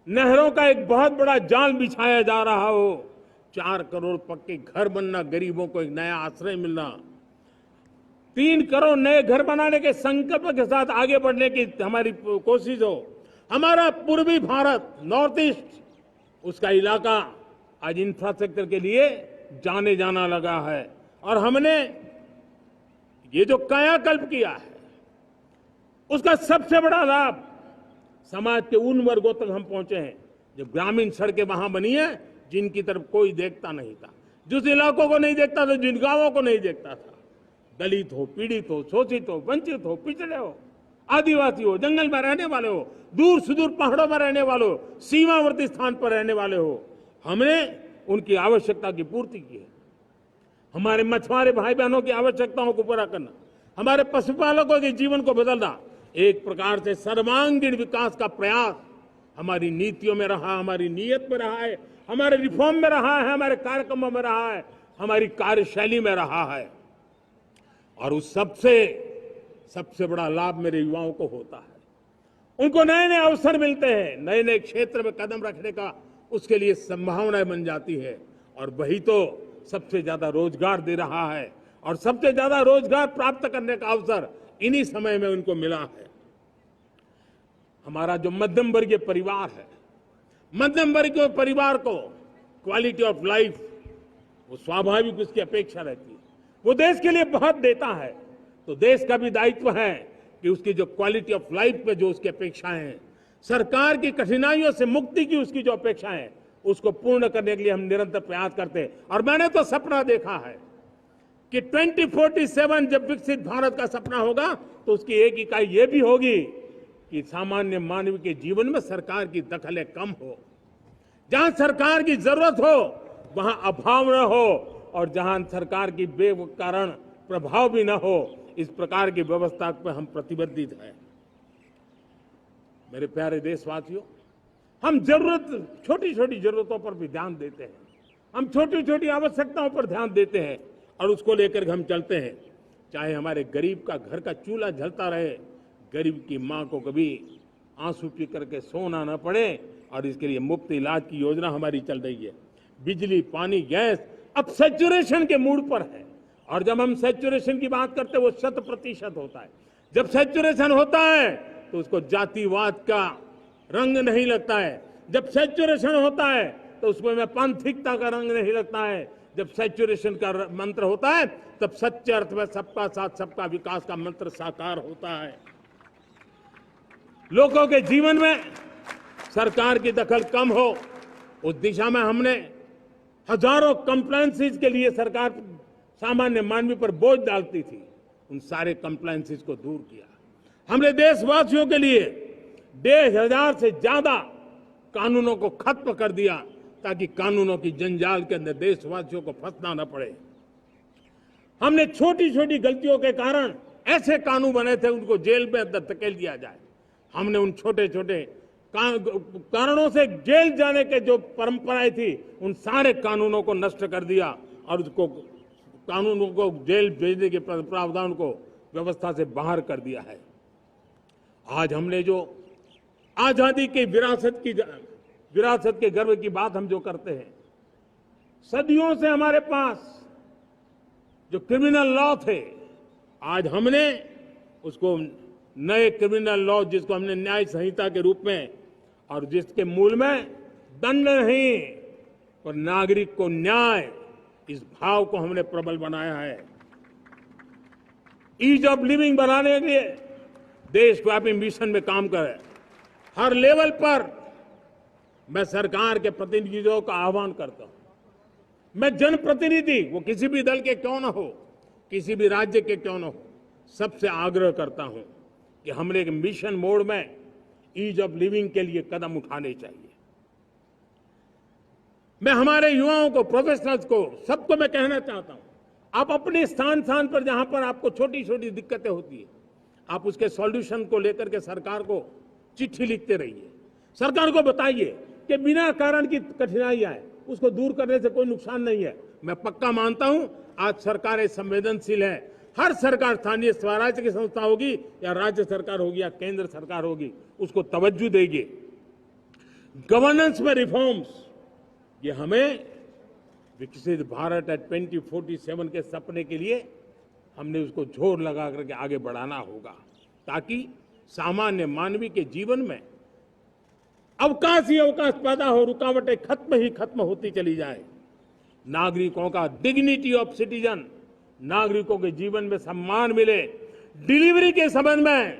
नहरों का एक बहुत बड़ा जाल बिछाया जा रहा हो, 4 करोड़ पक्के घर बनना, गरीबों को एक नया आश्रय मिलना, 3 करोड़ नए घर बनाने के संकल्प के साथ आगे बढ़ने की हमारी कोशिश हो। हमारा पूर्वी भारत, नॉर्थ ईस्ट, उसका इलाका आज इंफ्रास्ट्रक्चर के लिए जाने जाना लगा है। और हमने ये जो कायाकल्प किया है, उसका सबसे बड़ा लाभ समाज के उन वर्गों तक हम पहुंचे हैं जो ग्रामीण सड़कें वहां बनी है, जिनकी तरफ कोई देखता नहीं था, जिस इलाकों को नहीं देखता था, जिन गांवों को नहीं देखता था, दलित हो, पीड़ित हो, शोषित हो, वंचित हो, पिछड़े हो, आदिवासी हो, जंगल में रहने वाले हो, दूर सुदूर पहाड़ों में रहने वाले हो, सीमावर्ती स्थान पर रहने वाले हो, हमने उनकी आवश्यकता की पूर्ति की है। हमारे मछुआरे भाई बहनों की आवश्यकताओं को पूरा करना, हमारे पशुपालकों के जीवन को बदलना, एक प्रकार से सर्वांगीण विकास का प्रयास हमारी नीतियों में रहा, हमारी नीयत में रहा है, हमारे रिफॉर्म में रहा है, हमारे कार्यक्रमों में रहा है, हमारी कार्यशैली में रहा है। और उस सबसे बड़ा लाभ मेरे युवाओं को होता है। उनको नए नए अवसर मिलते हैं, नए नए क्षेत्र में कदम रखने का उसके लिए संभावनाएं बन जाती है, और वही तो सबसे ज्यादा रोजगार दे रहा है। और सबसे ज्यादा रोजगार प्राप्त करने का अवसर इन्हीं समय में उनको मिला है। हमारा जो मध्यम वर्गीय परिवार है, मध्यम वर्गीय परिवार को क्वालिटी ऑफ लाइफ, वो स्वाभाविक उसकी अपेक्षा रहती है। वो देश के लिए बहुत देता है, तो देश का भी दायित्व है कि उसकी जो क्वालिटी ऑफ लाइफ पे जो उसकी अपेक्षाएं हैं, सरकार की कठिनाइयों से मुक्ति की उसकी जो अपेक्षाएं हैं, उसको पूर्ण करने के लिए हम निरंतर प्रयास करते हैं। और मैंने तो सपना देखा है कि 2047 जब विकसित भारत का सपना होगा, तो उसकी एक इकाई ये भी होगी कि सामान्य मानव के जीवन में सरकार की दखलें कम हो, जहां सरकार की जरूरत हो वहां अभाव न हो, और जहां सरकार की बेकारण प्रभाव भी न हो, इस प्रकार की व्यवस्था पर हम प्रतिबद्ध हैं। मेरे प्यारे देशवासियों, हम छोटी छोटी जरूरतों पर भी ध्यान देते हैं, हम छोटी छोटी आवश्यकताओं पर ध्यान देते हैं, और उसको लेकर हम चलते हैं। चाहे हमारे गरीब का घर का चूल्हा जलता रहे, गरीब की मां को कभी आंसू पी करके सोना न पड़े, और इसके लिए मुफ्त इलाज की योजना हमारी चल रही है। बिजली, पानी, गैस अब सैचुरेशन के मूड पर है, और जब हम सैचुरेशन की बात करते हैं वो 100% होता है। जब सैचुरेशन होता है तो उसको जातिवाद का रंग नहीं लगता है। जब सैचुरेशन होता है तो उसमें पांथिकता का रंग नहीं लगता है। जब सैचुरेशन का मंत्र होता है तब सच्चे अर्थ में सबका साथ सबका विकास का मंत्र साकार होता है। लोगों के जीवन में सरकार की दखल कम हो, उस दिशा में हमने हजारों कंप्लायंसेस के लिए सरकार सामान्य मानवी पर बोझ डालती थी, उन सारे कंप्लायंसेस को दूर किया। हमने देशवासियों के लिए 1,500 से ज्यादा कानूनों को खत्म कर दिया, ताकि कानूनों की जंजाल के अंदर देशवासियों को फंसना न पड़े। हमने छोटी छोटी गलतियों के कारण ऐसे कानून बने थे, उनको जेल में अंदर धकेल दिया जाए। हमने उन छोटे छोटे कारणों से जेल जाने के जो परंपराएं थी, उन सारे कानूनों को नष्ट कर दिया, और उसको कानूनों को जेल भेजने के प्रावधान को व्यवस्था से बाहर कर दिया है। आज हमने जो आजादी की विरासत के गर्व की बात हम जो करते हैं, सदियों से हमारे पास जो क्रिमिनल लॉ थे, आज हमने उसको नए क्रिमिनल लॉ, जिसको हमने न्याय संहिता के रूप में, और जिसके मूल में दंड नहीं पर नागरिक को न्याय, इस भाव को हमने प्रबल बनाया है। ईज ऑफ लिविंग बनाने के लिए देशव्यापी मिशन में काम करे। हर लेवल पर मैं सरकार के प्रतिनिधियों का आह्वान करता हूं। मैं जनप्रतिनिधि, वो किसी भी दल के क्यों न हो, किसी भी राज्य के क्यों न हो, सबसे आग्रह करता हूं कि हमने एक मिशन मोड में ईज ऑफ लिविंग के लिए कदम उठाने चाहिए। मैं हमारे युवाओं को, प्रोफेशनल्स को, सबको मैं कहना चाहता हूं, आप अपने स्थान पर जहां पर आपको छोटी छोटी दिक्कतें होती है, आप उसके सॉल्यूशन को लेकर के सरकार को चिट्ठी लिखते रहिए। सरकार को बताइए कि बिना कारण की कठिनाई आए उसको दूर करने से कोई नुकसान नहीं है। मैं पक्का मानता हूं आज सरकारें संवेदनशील है। हर सरकार, स्थानीय स्वराज्य की संस्था होगी या राज्य सरकार होगी या केंद्र सरकार होगी, उसको तवज्जो देगी। गवर्नेंस में रिफॉर्म्स, ये हमें विकसित भारत 2047 के सपने के लिए हमने उसको जोर लगा करके आगे बढ़ाना होगा, ताकि सामान्य मानवी के जीवन में अवकाश ही अवकाश पैदा हो, रुकावटें खत्म होती चली जाए। नागरिकों का डिग्निटी ऑफ सिटीजन, नागरिकों के जीवन में सम्मान मिले। डिलीवरी के संबंध में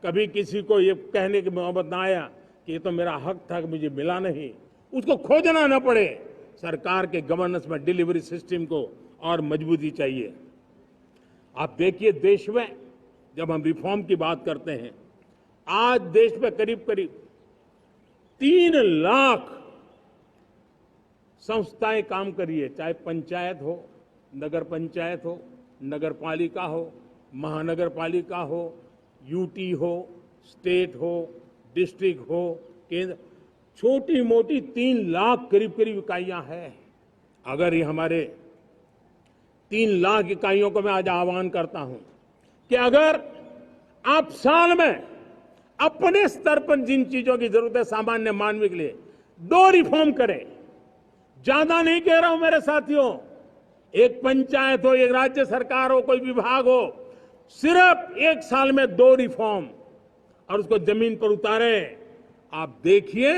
कभी किसी को ये कहने की मोहब्बत ना आया कि ये तो मेरा हक था कि मुझे मिला नहीं, उसको खोजना न पड़े। सरकार के गवर्नेंस में डिलीवरी सिस्टम को और मजबूती चाहिए। आप देखिए देश में जब हम रिफॉर्म की बात करते हैं, आज देश में करीब करीब 3 लाख संस्थाएं काम कर रही है, चाहे पंचायत हो, नगर पंचायत हो, नगर पालिका हो, महानगर पालिका हो, यूटी हो, स्टेट हो, डिस्ट्रिक्ट हो, केंद्र, छोटी मोटी 3 लाख करीब करीब इकाइयां हैं। अगर ये हमारे 3 लाख इकाइयों को मैं आज आह्वान करता हूं कि अगर आप साल में अपने स्तर पर जिन चीजों की जरूरत है सामान्य मानव के लिए 2 रिफॉर्म करें, ज्यादा नहीं कह रहा हूं मेरे साथियों, एक पंचायत हो, एक राज्य सरकार हो, कोई विभाग हो, सिर्फ 1 साल में 2 रिफॉर्म और उसको जमीन पर उतारें। आप देखिए,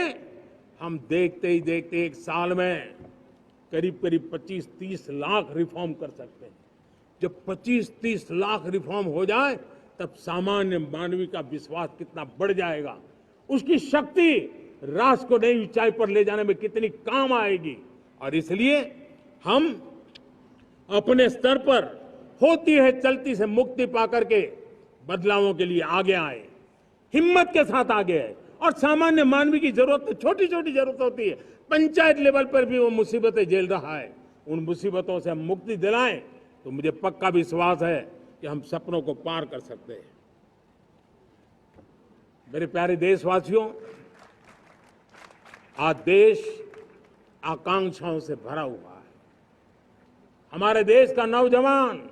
हम देखते ही देखते 1 साल में करीब करीब 25-30 लाख रिफॉर्म कर सकते हैं। जब 25-30 लाख रिफॉर्म हो जाए तब सामान्य मानवी का विश्वास कितना बढ़ जाएगा, उसकी शक्ति राष्ट्र को नई ऊंचाई पर ले जाने में कितनी काम आएगी। और इसलिए हम अपने स्तर पर होती है चलती से मुक्ति पाकर के बदलावों के लिए आगे आए, हिम्मत के साथ आगे आए। और सामान्य मानवी की जरूरत तो छोटी छोटी जरूरत होती है, पंचायत लेवल पर भी वो मुसीबतें झेल रहा है, उन मुसीबतों से हम मुक्ति दिलाएं तो मुझे पक्का विश्वास है कि हम सपनों को पार कर सकते हैं। मेरे प्यारे देशवासियों, आज देश आकांक्षाओं से भरा हुआ है। हमारे देश का नौजवान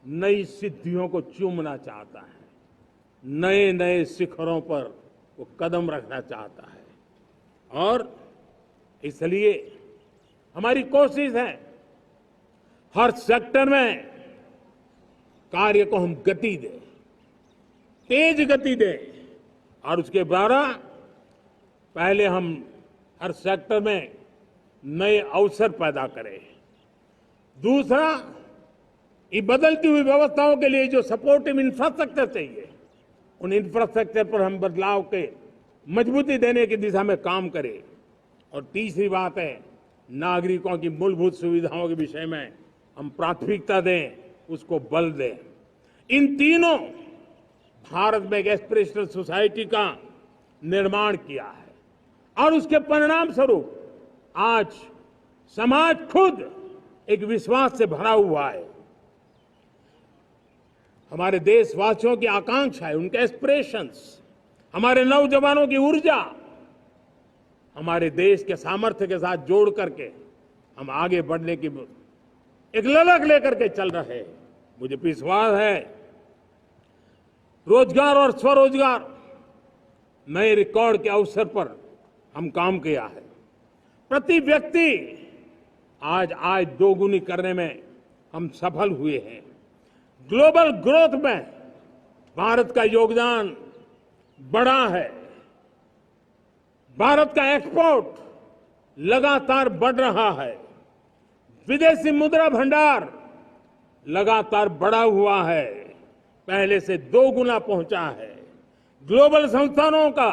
नई सिद्धियों को चूमना चाहता है, नए नए शिखरों पर वो कदम रखना चाहता है और इसलिए हमारी कोशिश है हर सेक्टर में कार्य को हम गति दें, तेज गति दें और उसके द्वारा पहले हम हर सेक्टर में नए अवसर पैदा करें। दूसरा, ये बदलती हुई व्यवस्थाओं के लिए जो सपोर्टिव इंफ्रास्ट्रक्चर चाहिए, उन इंफ्रास्ट्रक्चर पर हम बदलाव के मजबूती देने की दिशा में काम करें। और तीसरी बात है, नागरिकों की मूलभूत सुविधाओं के विषय में हम प्राथमिकता दें, उसको बल दें। इन तीनों भारत में एक एस्पिरेशनल सोसाइटी का निर्माण किया है और उसके परिणाम स्वरूप आज समाज खुद एक विश्वास से भरा हुआ है। हमारे देशवासियों की आकांक्षा है, उनके एस्पिरेशंस, हमारे नौजवानों की ऊर्जा हमारे देश के सामर्थ्य के साथ जोड़ करके हम आगे बढ़ने की एक ललक लेकर के चल रहे हैं। मुझे विश्वास है रोजगार और स्वरोजगार नए रिकॉर्ड के अवसर पर हम काम किया है। प्रति व्यक्ति आज आय दोगुनी करने में हम सफल हुए हैं। ग्लोबल ग्रोथ में भारत का योगदान बड़ा है। भारत का एक्सपोर्ट लगातार बढ़ रहा है। विदेशी मुद्रा भंडार लगातार बढ़ा हुआ है, पहले से 2 गुना पहुंचा है। ग्लोबल संस्थानों का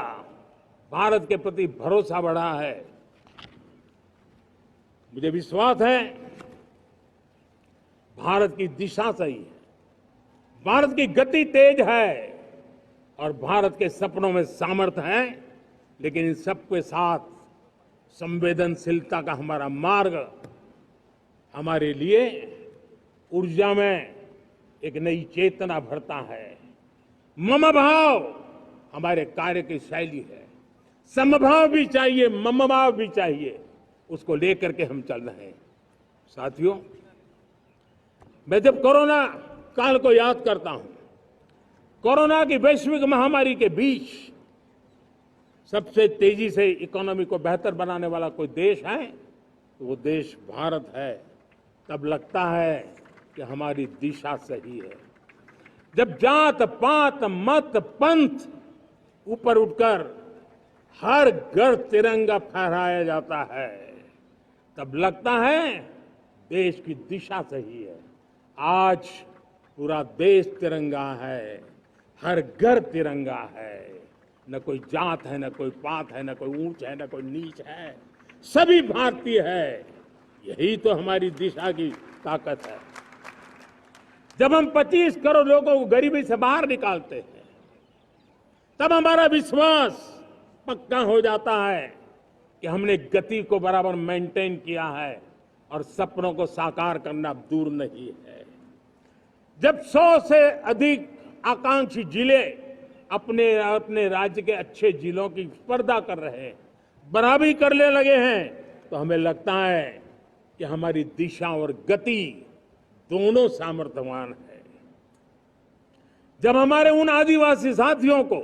भारत के प्रति भरोसा बढ़ा है। मुझे विश्वास है भारत की दिशा सही है, भारत की गति तेज है और भारत के सपनों में सामर्थ्य है। लेकिन इन सबके साथ संवेदनशीलता का हमारा मार्ग हमारे लिए ऊर्जा में एक नई चेतना भरता है। मम भाव हमारे कार्य की शैली है। समभाव भी चाहिए, मम भाव भी चाहिए, उसको लेकर के हम चल रहे हैं। साथियों, मैं जब कोरोना काल को याद करता हूं, कोरोना की वैश्विक महामारी के बीच सबसे तेजी से इकोनॉमी को बेहतर बनाने वाला कोई देश है तो वो देश भारत है। तब लगता है कि हमारी दिशा सही है। जब जात पात मत पंथ ऊपर उठकर हर घर तिरंगा फहराया जाता है, तब लगता है देश की दिशा सही है। आज पूरा देश तिरंगा है, हर घर तिरंगा है। न कोई जात है, न कोई पात है, न कोई ऊंच है, न कोई नीच है, सभी भारतीय है। यही तो हमारी दिशा की ताकत है। जब हम 25 करोड़ लोगों को गरीबी से बाहर निकालते हैं, तब हमारा विश्वास पक्का हो जाता है कि हमने गति को बराबर मेंटेन किया है और सपनों को साकार करना दूर नहीं है। जब 100 से अधिक आकांक्षी जिले अपने अपने राज्य के अच्छे जिलों की स्पर्धा कर रहे हैं, बराबरी करने लगे हैं, तो हमें लगता है कि हमारी दिशा और गति दोनों सामर्थ्यवान है। जब हमारे उन आदिवासी साथियों को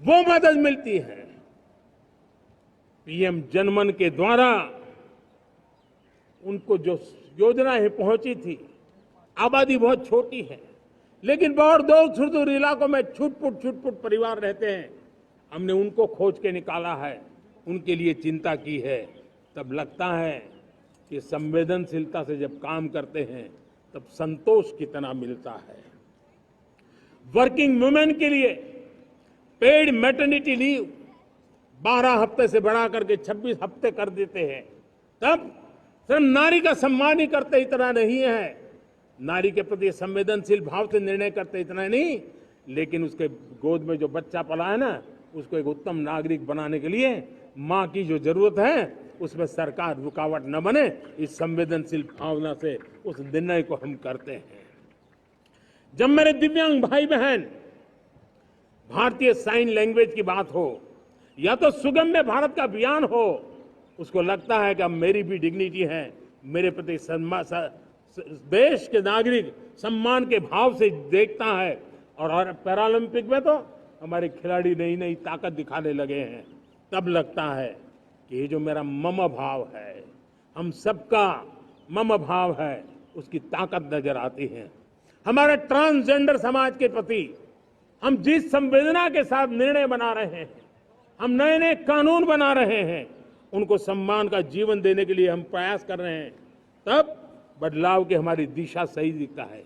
वो मदद मिलती है, पीएम जनमन के द्वारा उनको जो योजनाएं पहुंची थी, आबादी बहुत छोटी है, लेकिन बहुत दूर सुदूर इलाकों में छुटपुट परिवार रहते हैं, हमने उनको खोज के निकाला है, उनके लिए चिंता की है। तब लगता है कि संवेदनशीलता से जब काम करते हैं तब संतोष कितना मिलता है। वर्किंग वुमेन के लिए पेड मैटरनिटी लीव 12 हफ्ते से बढ़ा करके 26 हफ्ते कर देते हैं। तब सिर्फ नारी का सम्मान ही करते इतना नहीं है, नारी के प्रति संवेदनशील भाव से निर्णय करते इतना नहीं, लेकिन उसके गोद में जो बच्चा पला है ना, उसको एक उत्तम नागरिक बनाने के लिए मां की जो जरूरत है उसमें सरकार रुकावट न बने, इस संवेदनशील भावना से उस निर्णय को हम करते हैं। जब मेरे दिव्यांग भाई बहन भारतीय साइन लैंग्वेज की बात हो या तो सुगम्य भारत का अभियान हो, उसको लगता है कि अब मेरी भी डिग्निटी है, मेरे प्रति देश के नागरिक सम्मान के भाव से देखता है। और पैरालंपिक में तो हमारे खिलाड़ी नई नई ताकत दिखाने लगे हैं, तब लगता है कि ये जो मेरा मम भाव है, हम सबका मम भाव है, उसकी ताकत नजर आती है। हमारे ट्रांसजेंडर समाज के प्रति हम जिस संवेदना के साथ निर्णय बना रहे हैं, हम नए नए कानून बना रहे हैं, उनको सम्मान का जीवन देने के लिए हम प्रयास कर रहे हैं, तब बदलाव की हमारी दिशा सही दिखता है।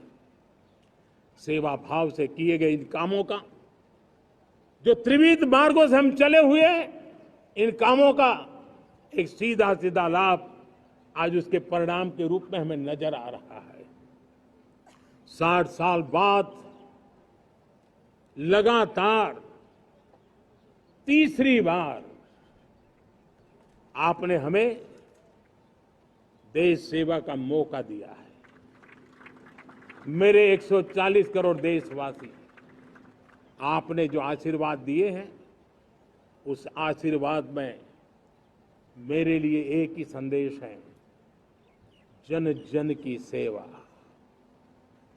सेवा भाव से किए गए इन कामों का, जो त्रिविध मार्गों से हम चले हुए, इन कामों का एक सीधा सीधा लाभ आज उसके परिणाम के रूप में हमें नजर आ रहा है। 60 साल बाद लगातार तीसरी बार आपने हमें देश सेवा का मौका दिया है। मेरे 140 करोड़ देशवासी, आपने जो आशीर्वाद दिए हैं, उस आशीर्वाद में मेरे लिए एक ही संदेश है, जन जन की सेवा,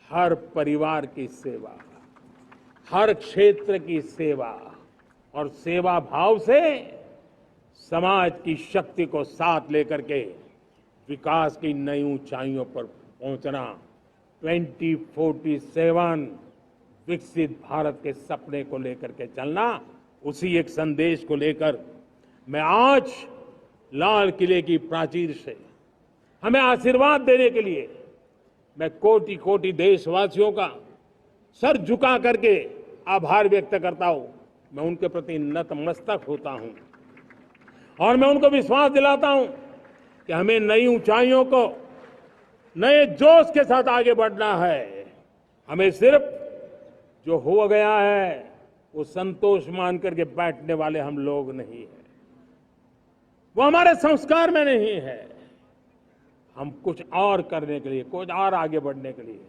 हर परिवार की सेवा, हर क्षेत्र की सेवा, और सेवा भाव से समाज की शक्ति को साथ लेकर के विकास की नई ऊंचाइयों पर पहुंचना, 2047 विकसित भारत के सपने को लेकर के चलना, उसी एक संदेश को लेकर मैं आज लाल किले की प्राचीर से हमें आशीर्वाद देने के लिए मैं कोटि कोटि देशवासियों का सर झुका करके आभार व्यक्त करता हूं। मैं उनके प्रति नतमस्तक होता हूं और मैं उनको विश्वास दिलाता हूं कि हमें नई ऊंचाइयों को नए जोश के साथ आगे बढ़ना है। हमें सिर्फ जो हो गया है वो संतोष मान करके बैठने वाले हम लोग नहीं हैं, वो हमारे संस्कार में नहीं है। हम कुछ और करने के लिए, कुछ और आगे बढ़ने के लिए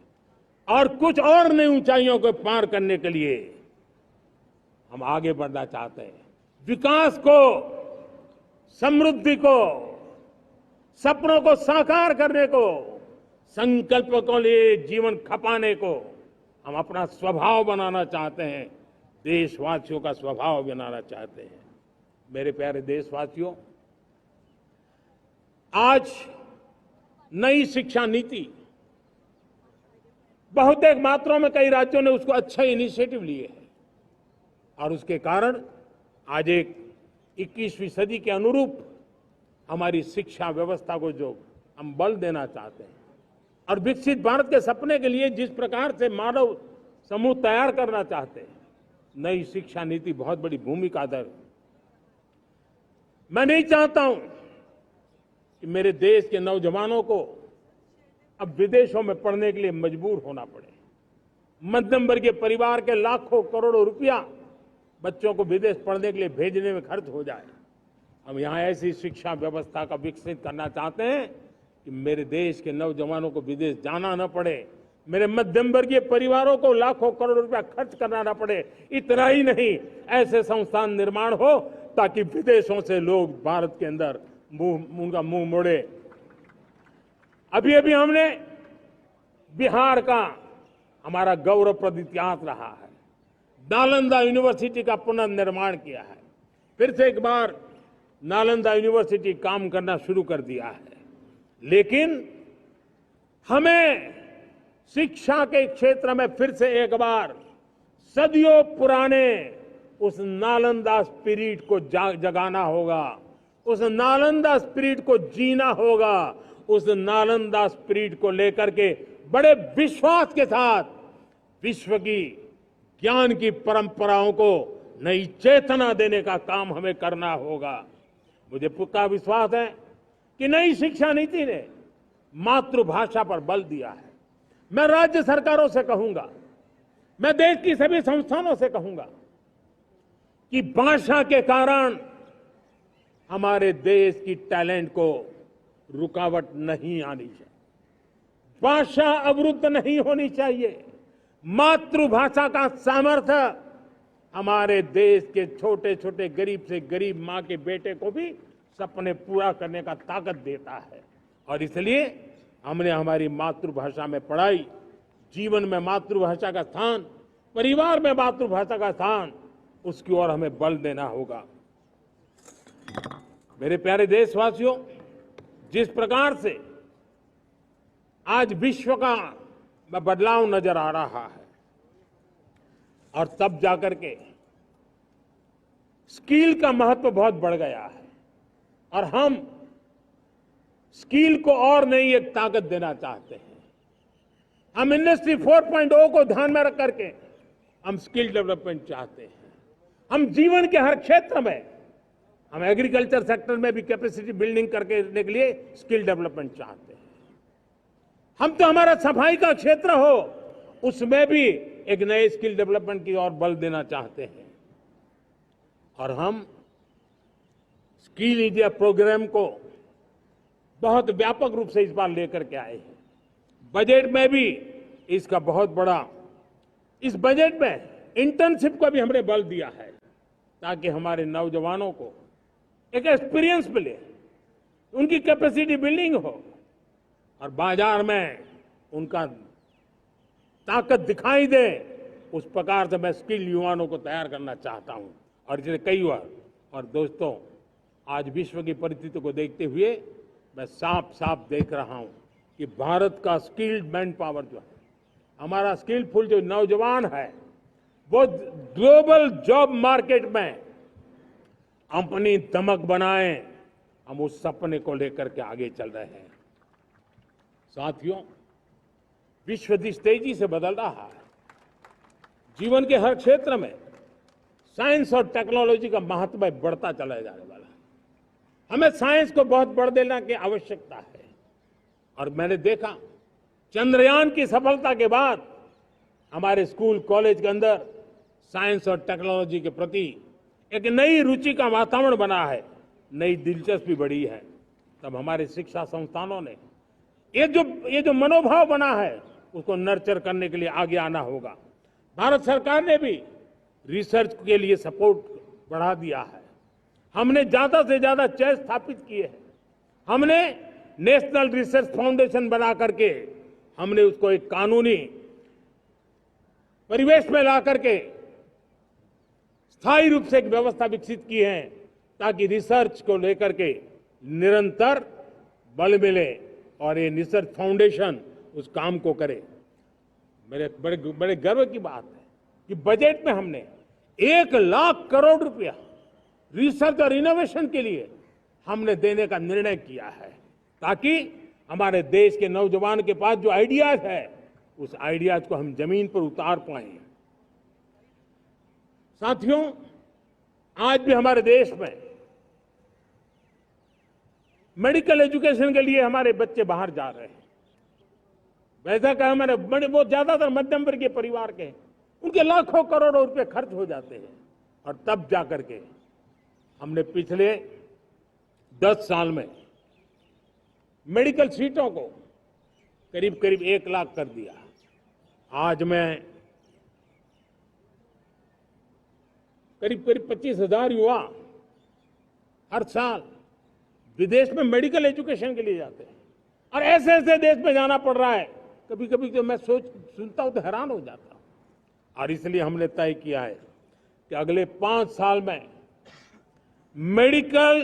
और कुछ और नई ऊंचाइयों को पार करने के लिए हम आगे बढ़ना चाहते हैं। विकास को, समृद्धि को, सपनों को साकार करने को, संकल्प को लिए जीवन खपाने को हम अपना स्वभाव बनाना चाहते हैं, देशवासियों का स्वभाव बनाना चाहते हैं। मेरे प्यारे देशवासियों, आज नई शिक्षा नीति बहुतेक मात्रा में कई राज्यों ने उसको अच्छा इनिशिएटिव लिए हैं और उसके कारण आज एक 21वीं सदी के अनुरूप हमारी शिक्षा व्यवस्था को जो हम बल देना चाहते हैं और विकसित भारत के सपने के लिए जिस प्रकार से मानव समूह तैयार करना चाहते हैं, नई शिक्षा नीति बहुत बड़ी भूमिका अदा। मैं नहीं चाहता हूं कि मेरे देश के नौजवानों को अब विदेशों में पढ़ने के लिए मजबूर होना पड़े, मध्यम वर्गीय परिवार के लाखों करोड़ों रुपया बच्चों को विदेश पढ़ने के लिए भेजने में खर्च हो जाए। हम यहाँ ऐसी शिक्षा व्यवस्था का विकसित करना चाहते हैं कि मेरे देश के नौजवानों को विदेश जाना न पड़े, मेरे मध्यम वर्गीय परिवारों को लाखों करोड़ रुपया खर्च करना न पड़े। इतना ही नहीं, ऐसे संस्थान निर्माण हो ताकि विदेशों से लोग भारत के अंदर उनका मुंह मोड़े। अभी अभी हमने बिहार का हमारा गौरवप्रद इतिहास रहा है, नालंदा यूनिवर्सिटी का पुनर्निर्माण किया है। फिर से एक बार नालंदा यूनिवर्सिटी काम करना शुरू कर दिया है। लेकिन हमें शिक्षा के क्षेत्र में फिर से एक बार सदियों पुराने उस नालंदा स्पिरिट को जगाना होगा, उस नालंदा स्पिरिट को जीना होगा, उस नालंदा स्पिरिट को लेकर के बड़े विश्वास के साथ विश्व की ज्ञान की परंपराओं को नई चेतना देने का काम हमें करना होगा। मुझे पक्का विश्वास है कि नई शिक्षा नीति ने मातृभाषा पर बल दिया है। मैं राज्य सरकारों से कहूंगा, मैं देश की सभी संस्थानों से कहूंगा कि भाषा के कारण हमारे देश की टैलेंट को रुकावट नहीं आनी चाहिए, भाषा अवरुद्ध नहीं होनी चाहिए। मातृभाषा का सामर्थ्य हमारे देश के छोटे छोटे गरीब से गरीब मां के बेटे को भी सपने पूरा करने का ताकत देता है। और इसलिए हमने हमारी मातृभाषा में पढ़ाई, जीवन में मातृभाषा का स्थान, परिवार में मातृभाषा का स्थान, उसकी ओर हमें बल देना होगा। मेरे प्यारे देशवासियों, जिस प्रकार से आज विश्व का बदलाव नजर आ रहा है और तब जाकर के स्किल का महत्व बहुत बढ़ गया है और हम स्किल को और नई एक ताकत देना चाहते हैं। हम इंडस्ट्री 4.0 को ध्यान में रख करके हम स्किल डेवलपमेंट चाहते हैं। हम जीवन के हर क्षेत्र में, हम एग्रीकल्चर सेक्टर में भी कैपेसिटी बिल्डिंग करके देने के लिए स्किल डेवलपमेंट चाहते हैं। हम तो हमारा सफाई का क्षेत्र हो, उसमें भी एक नए स्किल डेवलपमेंट की ओर बल देना चाहते हैं। और हम स्किल इंडिया प्रोग्राम को बहुत व्यापक रूप से इस बार लेकर के आए हैं। बजट में भी इसका बहुत बड़ा, इस बजट में इंटर्नशिप को भी हमने बल दिया है ताकि हमारे नौजवानों को एक एक्सपीरियंस मिले, उनकी कैपेसिटी बिल्डिंग हो और बाजार में उनका ताकत दिखाई दे। उस प्रकार से मैं स्किल युवाओं को तैयार करना चाहता हूं। और इसलिए कई बार, और दोस्तों, आज विश्व की परिस्थिति को देखते हुए मैं साफ साफ देख रहा हूं कि भारत का स्किल्ड मैन पावर जो है, हमारा स्किलफुल जो नौजवान है, वो ग्लोबल जॉब मार्केट में अपनी दमक बनाए। हम उस सपने को लेकर के आगे चल रहे हैं। साथियों, विश्व जिस तेजी से बदल रहा है, जीवन के हर क्षेत्र में साइंस और टेक्नोलॉजी का महत्व बढ़ता चला जाने वाला है। हमें साइंस को बहुत बढ़ देने की आवश्यकता है। और मैंने देखा चंद्रयान की सफलता के बाद हमारे स्कूल कॉलेज के अंदर साइंस और टेक्नोलॉजी के प्रति एक नई रुचि का वातावरण बना है, नई दिलचस्पी बढ़ी है। तब हमारे शिक्षा संस्थानों ने ये जो मनोभाव बना है उसको नर्चर करने के लिए आगे आना होगा। भारत सरकार ने भी रिसर्च के लिए सपोर्ट बढ़ा दिया है। हमने ज्यादा से ज्यादा चेस स्थापित किए हैं। हमने नेशनल रिसर्च फाउंडेशन बना करके हमने उसको एक कानूनी परिवेश में ला करके स्थायी रूप से एक व्यवस्था विकसित की है ताकि रिसर्च को लेकर के निरंतर बल मिले और ये रिसर्च फाउंडेशन उस काम को करे। मेरे बड़े गर्व की बात है कि बजट में हमने 1 लाख करोड़ रुपया रिसर्च और इनोवेशन के लिए हमने देने का निर्णय किया है ताकि हमारे देश के नौजवान के पास जो आइडियाज है उस आइडियाज को हम जमीन पर उतार पाए। साथियों, आज भी हमारे देश में मेडिकल एजुकेशन के लिए हमारे बच्चे बाहर जा रहे हैं। वैसा कहा मैंने, बड़े वो ज्यादातर मध्यम वर्गीय परिवार के हैं, उनके लाखों करोड़ों रुपए खर्च हो जाते हैं। और तब जाकर के हमने पिछले 10 साल में मेडिकल सीटों को करीब करीब 1 लाख कर दिया। आज मैं करीब करीब 25,000 युवा हर साल विदेश में मेडिकल एजुकेशन के लिए जाते हैं। और ऐसे ऐसे देश में जाना पड़ रहा है, कभी कभी तो मैं सुनता हूं तो हैरान हो जाता हूं। और इसलिए हमने तय किया है कि अगले 5 साल में मेडिकल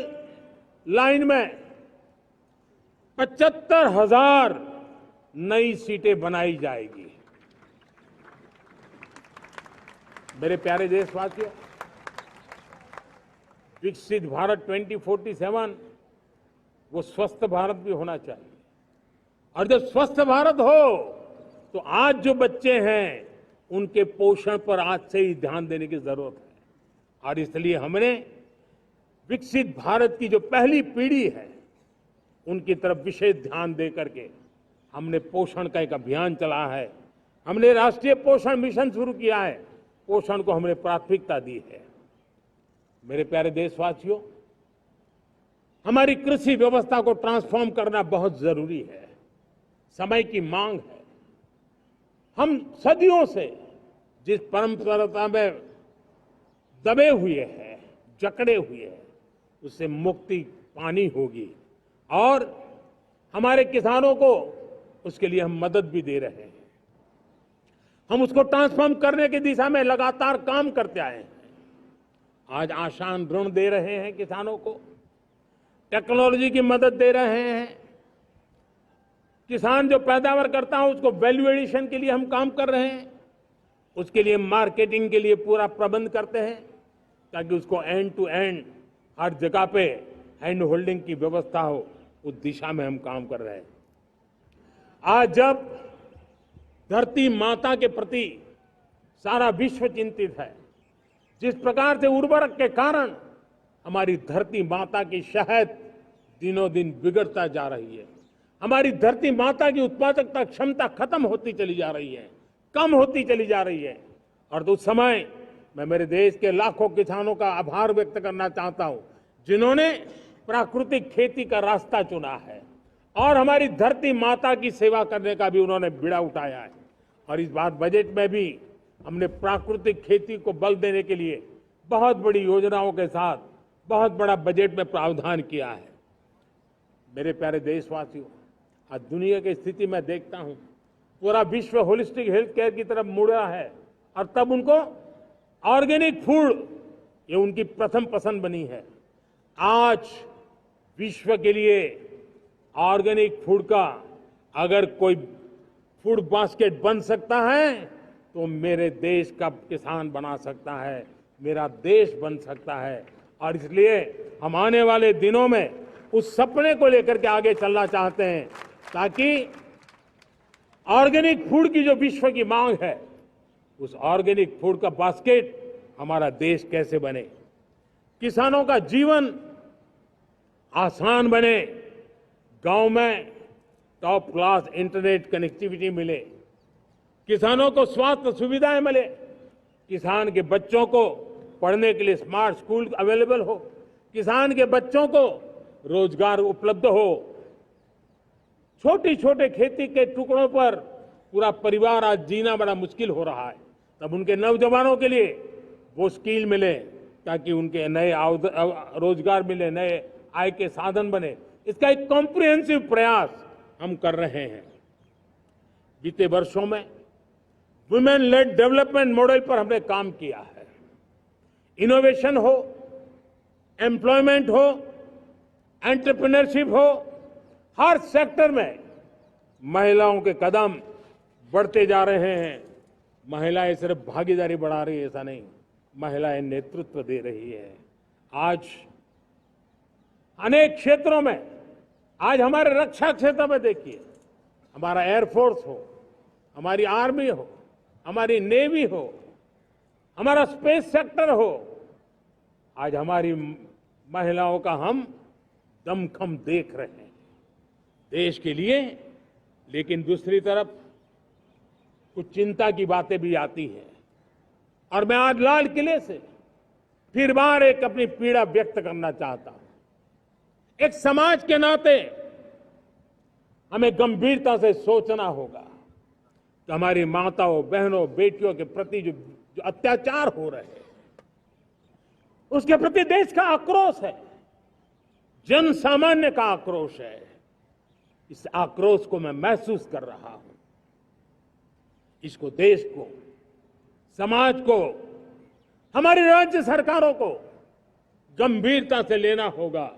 लाइन में 75,000 नई सीटें बनाई जाएगी। मेरे प्यारे देशवासियों, विकसित भारत 2047 वो स्वस्थ भारत भी होना चाहिए। और जब स्वस्थ भारत हो तो आज जो बच्चे हैं उनके पोषण पर आज से ही ध्यान देने की जरूरत है। और इसलिए हमने विकसित भारत की जो पहली पीढ़ी है उनकी तरफ विशेष ध्यान दे करके हमने पोषण का एक अभियान चला है। हमने राष्ट्रीय पोषण मिशन शुरू किया है। पोषण को हमने प्राथमिकता दी है। मेरे प्यारे देशवासियों, हमारी कृषि व्यवस्था को ट्रांसफॉर्म करना बहुत जरूरी है, समय की मांग है। हम सदियों से जिस परंपरा में दबे हुए हैं, जकड़े हुए हैं, उससे मुक्ति पानी होगी। और हमारे किसानों को उसके लिए हम मदद भी दे रहे हैं। हम उसको ट्रांसफॉर्म करने की दिशा में लगातार काम करते आए हैं। आज आसान ऋण दे रहे हैं किसानों को, टेक्नोलॉजी की मदद दे रहे हैं। किसान जो पैदावार करता है उसको वैल्यू एडिशन के लिए हम काम कर रहे हैं। उसके लिए मार्केटिंग के लिए पूरा प्रबंध करते हैं ताकि उसको एंड टू एंड हर जगह पे हैंड होल्डिंग की व्यवस्था हो। उस दिशा में हम काम कर रहे हैं। आज जब धरती माता के प्रति सारा विश्व चिंतित है, जिस प्रकार से उर्वरक के कारण हमारी धरती माता की शहद दिनों दिन बिगड़ता जा रही है, हमारी धरती माता की उत्पादकता क्षमता खत्म होती चली जा रही है, कम होती चली जा रही है। और उस समय मैं मेरे देश के लाखों किसानों का आभार व्यक्त करना चाहता हूं जिन्होंने प्राकृतिक खेती का रास्ता चुना है और हमारी धरती माता की सेवा करने का भी उन्होंने बीड़ा उठाया है। और इस बार बजट में भी हमने प्राकृतिक खेती को बल देने के लिए बहुत बड़ी योजनाओं के साथ बहुत बड़ा बजट में प्रावधान किया है। मेरे प्यारे देशवासियों, आज दुनिया की स्थिति में देखता हूं, पूरा विश्व होलिस्टिक हेल्थ केयर की तरफ मुड़ रहा है। और तब उनको ऑर्गेनिक फूड ये उनकी प्रथम पसंद बनी है। आज विश्व के लिए ऑर्गेनिक फूड का अगर कोई फूड बास्केट बन सकता है तो मेरे देश का किसान बना सकता है, मेरा देश बन सकता है। और इसलिए हम आने वाले दिनों में उस सपने को लेकर के आगे चलना चाहते हैं ताकि ऑर्गेनिक फूड की जो विश्व की मांग है, उस ऑर्गेनिक फूड का बास्केट हमारा देश कैसे बने, किसानों का जीवन आसान बने, गांव में टॉप क्लास इंटरनेट कनेक्टिविटी मिले, किसानों को स्वास्थ्य सुविधाएं मिले, किसान के बच्चों को पढ़ने के लिए स्मार्ट स्कूल अवेलेबल हो, किसान के बच्चों को रोजगार उपलब्ध हो। छोटी छोटे खेती के टुकड़ों पर पूरा परिवार आज जीना बड़ा मुश्किल हो रहा है, तब उनके नौजवानों के लिए वो स्किल मिले ताकि उनके नए रोजगार मिले, नए आय के साधन बने। इसका एक कॉम्प्रिहेंसिव प्रयास हम कर रहे हैं। बीते वर्षों में वुमेन लेड डेवलपमेंट मॉडल पर हमने काम किया है। इनोवेशन हो, एम्प्लॉयमेंट हो, एंटरप्रेन्योरशिप हो, हर सेक्टर में महिलाओं के कदम बढ़ते जा रहे हैं। महिलाएं सिर्फ भागीदारी बढ़ा रही है ऐसा नहीं, महिलाएं नेतृत्व दे रही है। आज अनेक क्षेत्रों में, आज हमारे रक्षा क्षेत्र में देखिए, हमारा एयरफोर्स हो, हमारी आर्मी हो, हमारी नेवी हो, हमारा स्पेस सेक्टर हो, आज हमारी महिलाओं का हम दमखम देख रहे हैं देश के लिए। लेकिन दूसरी तरफ कुछ चिंता की बातें भी आती हैं। और मैं आज लाल किले से फिर बार एक अपनी पीड़ा व्यक्त करना चाहता हूं। एक समाज के नाते हमें गंभीरता से सोचना होगा कि हमारी माताओं, बहनों, बेटियों के प्रति जो अत्याचार हो रहे हैं, उसके प्रति देश का आक्रोश है, जन सामान्य का आक्रोश है। इस आक्रोश को मैं महसूस कर रहा हूं। इसको देश को, समाज को, हमारी राज्य सरकारों को गंभीरता से लेना होगा।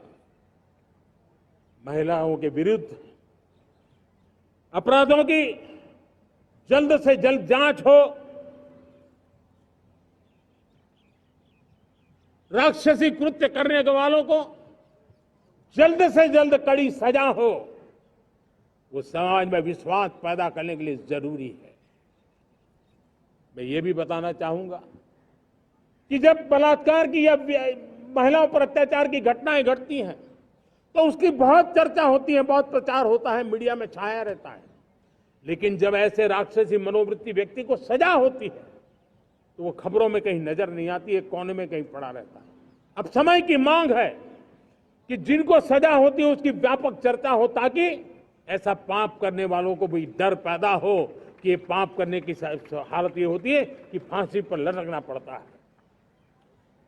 महिलाओं के विरुद्ध अपराधों की जल्द से जल्द जांच हो, राक्षसी कृत्य करने वालों को जल्द से जल्द कड़ी सजा हो। वो समाज में विश्वास पैदा करने के लिए जरूरी है। मैं ये भी बताना चाहूंगा कि जब बलात्कार की या महिलाओं पर अत्याचार की घटनाएं घटती हैं तो उसकी बहुत चर्चा होती है, बहुत प्रचार होता है, मीडिया में छाया रहता है। लेकिन जब ऐसे राक्षसी मनोवृत्ति व्यक्ति को सजा होती है तो वो खबरों में कहीं नजर नहीं आती है, कोने में कहीं पड़ा रहता है। अब समय की मांग है कि जिनको सजा होती है उसकी व्यापक चर्चा हो, ताकि ऐसा पाप करने वालों को भी डर पैदा हो कि ये पाप करने की हालत ये होती है कि फांसी पर लटकना पड़ता है।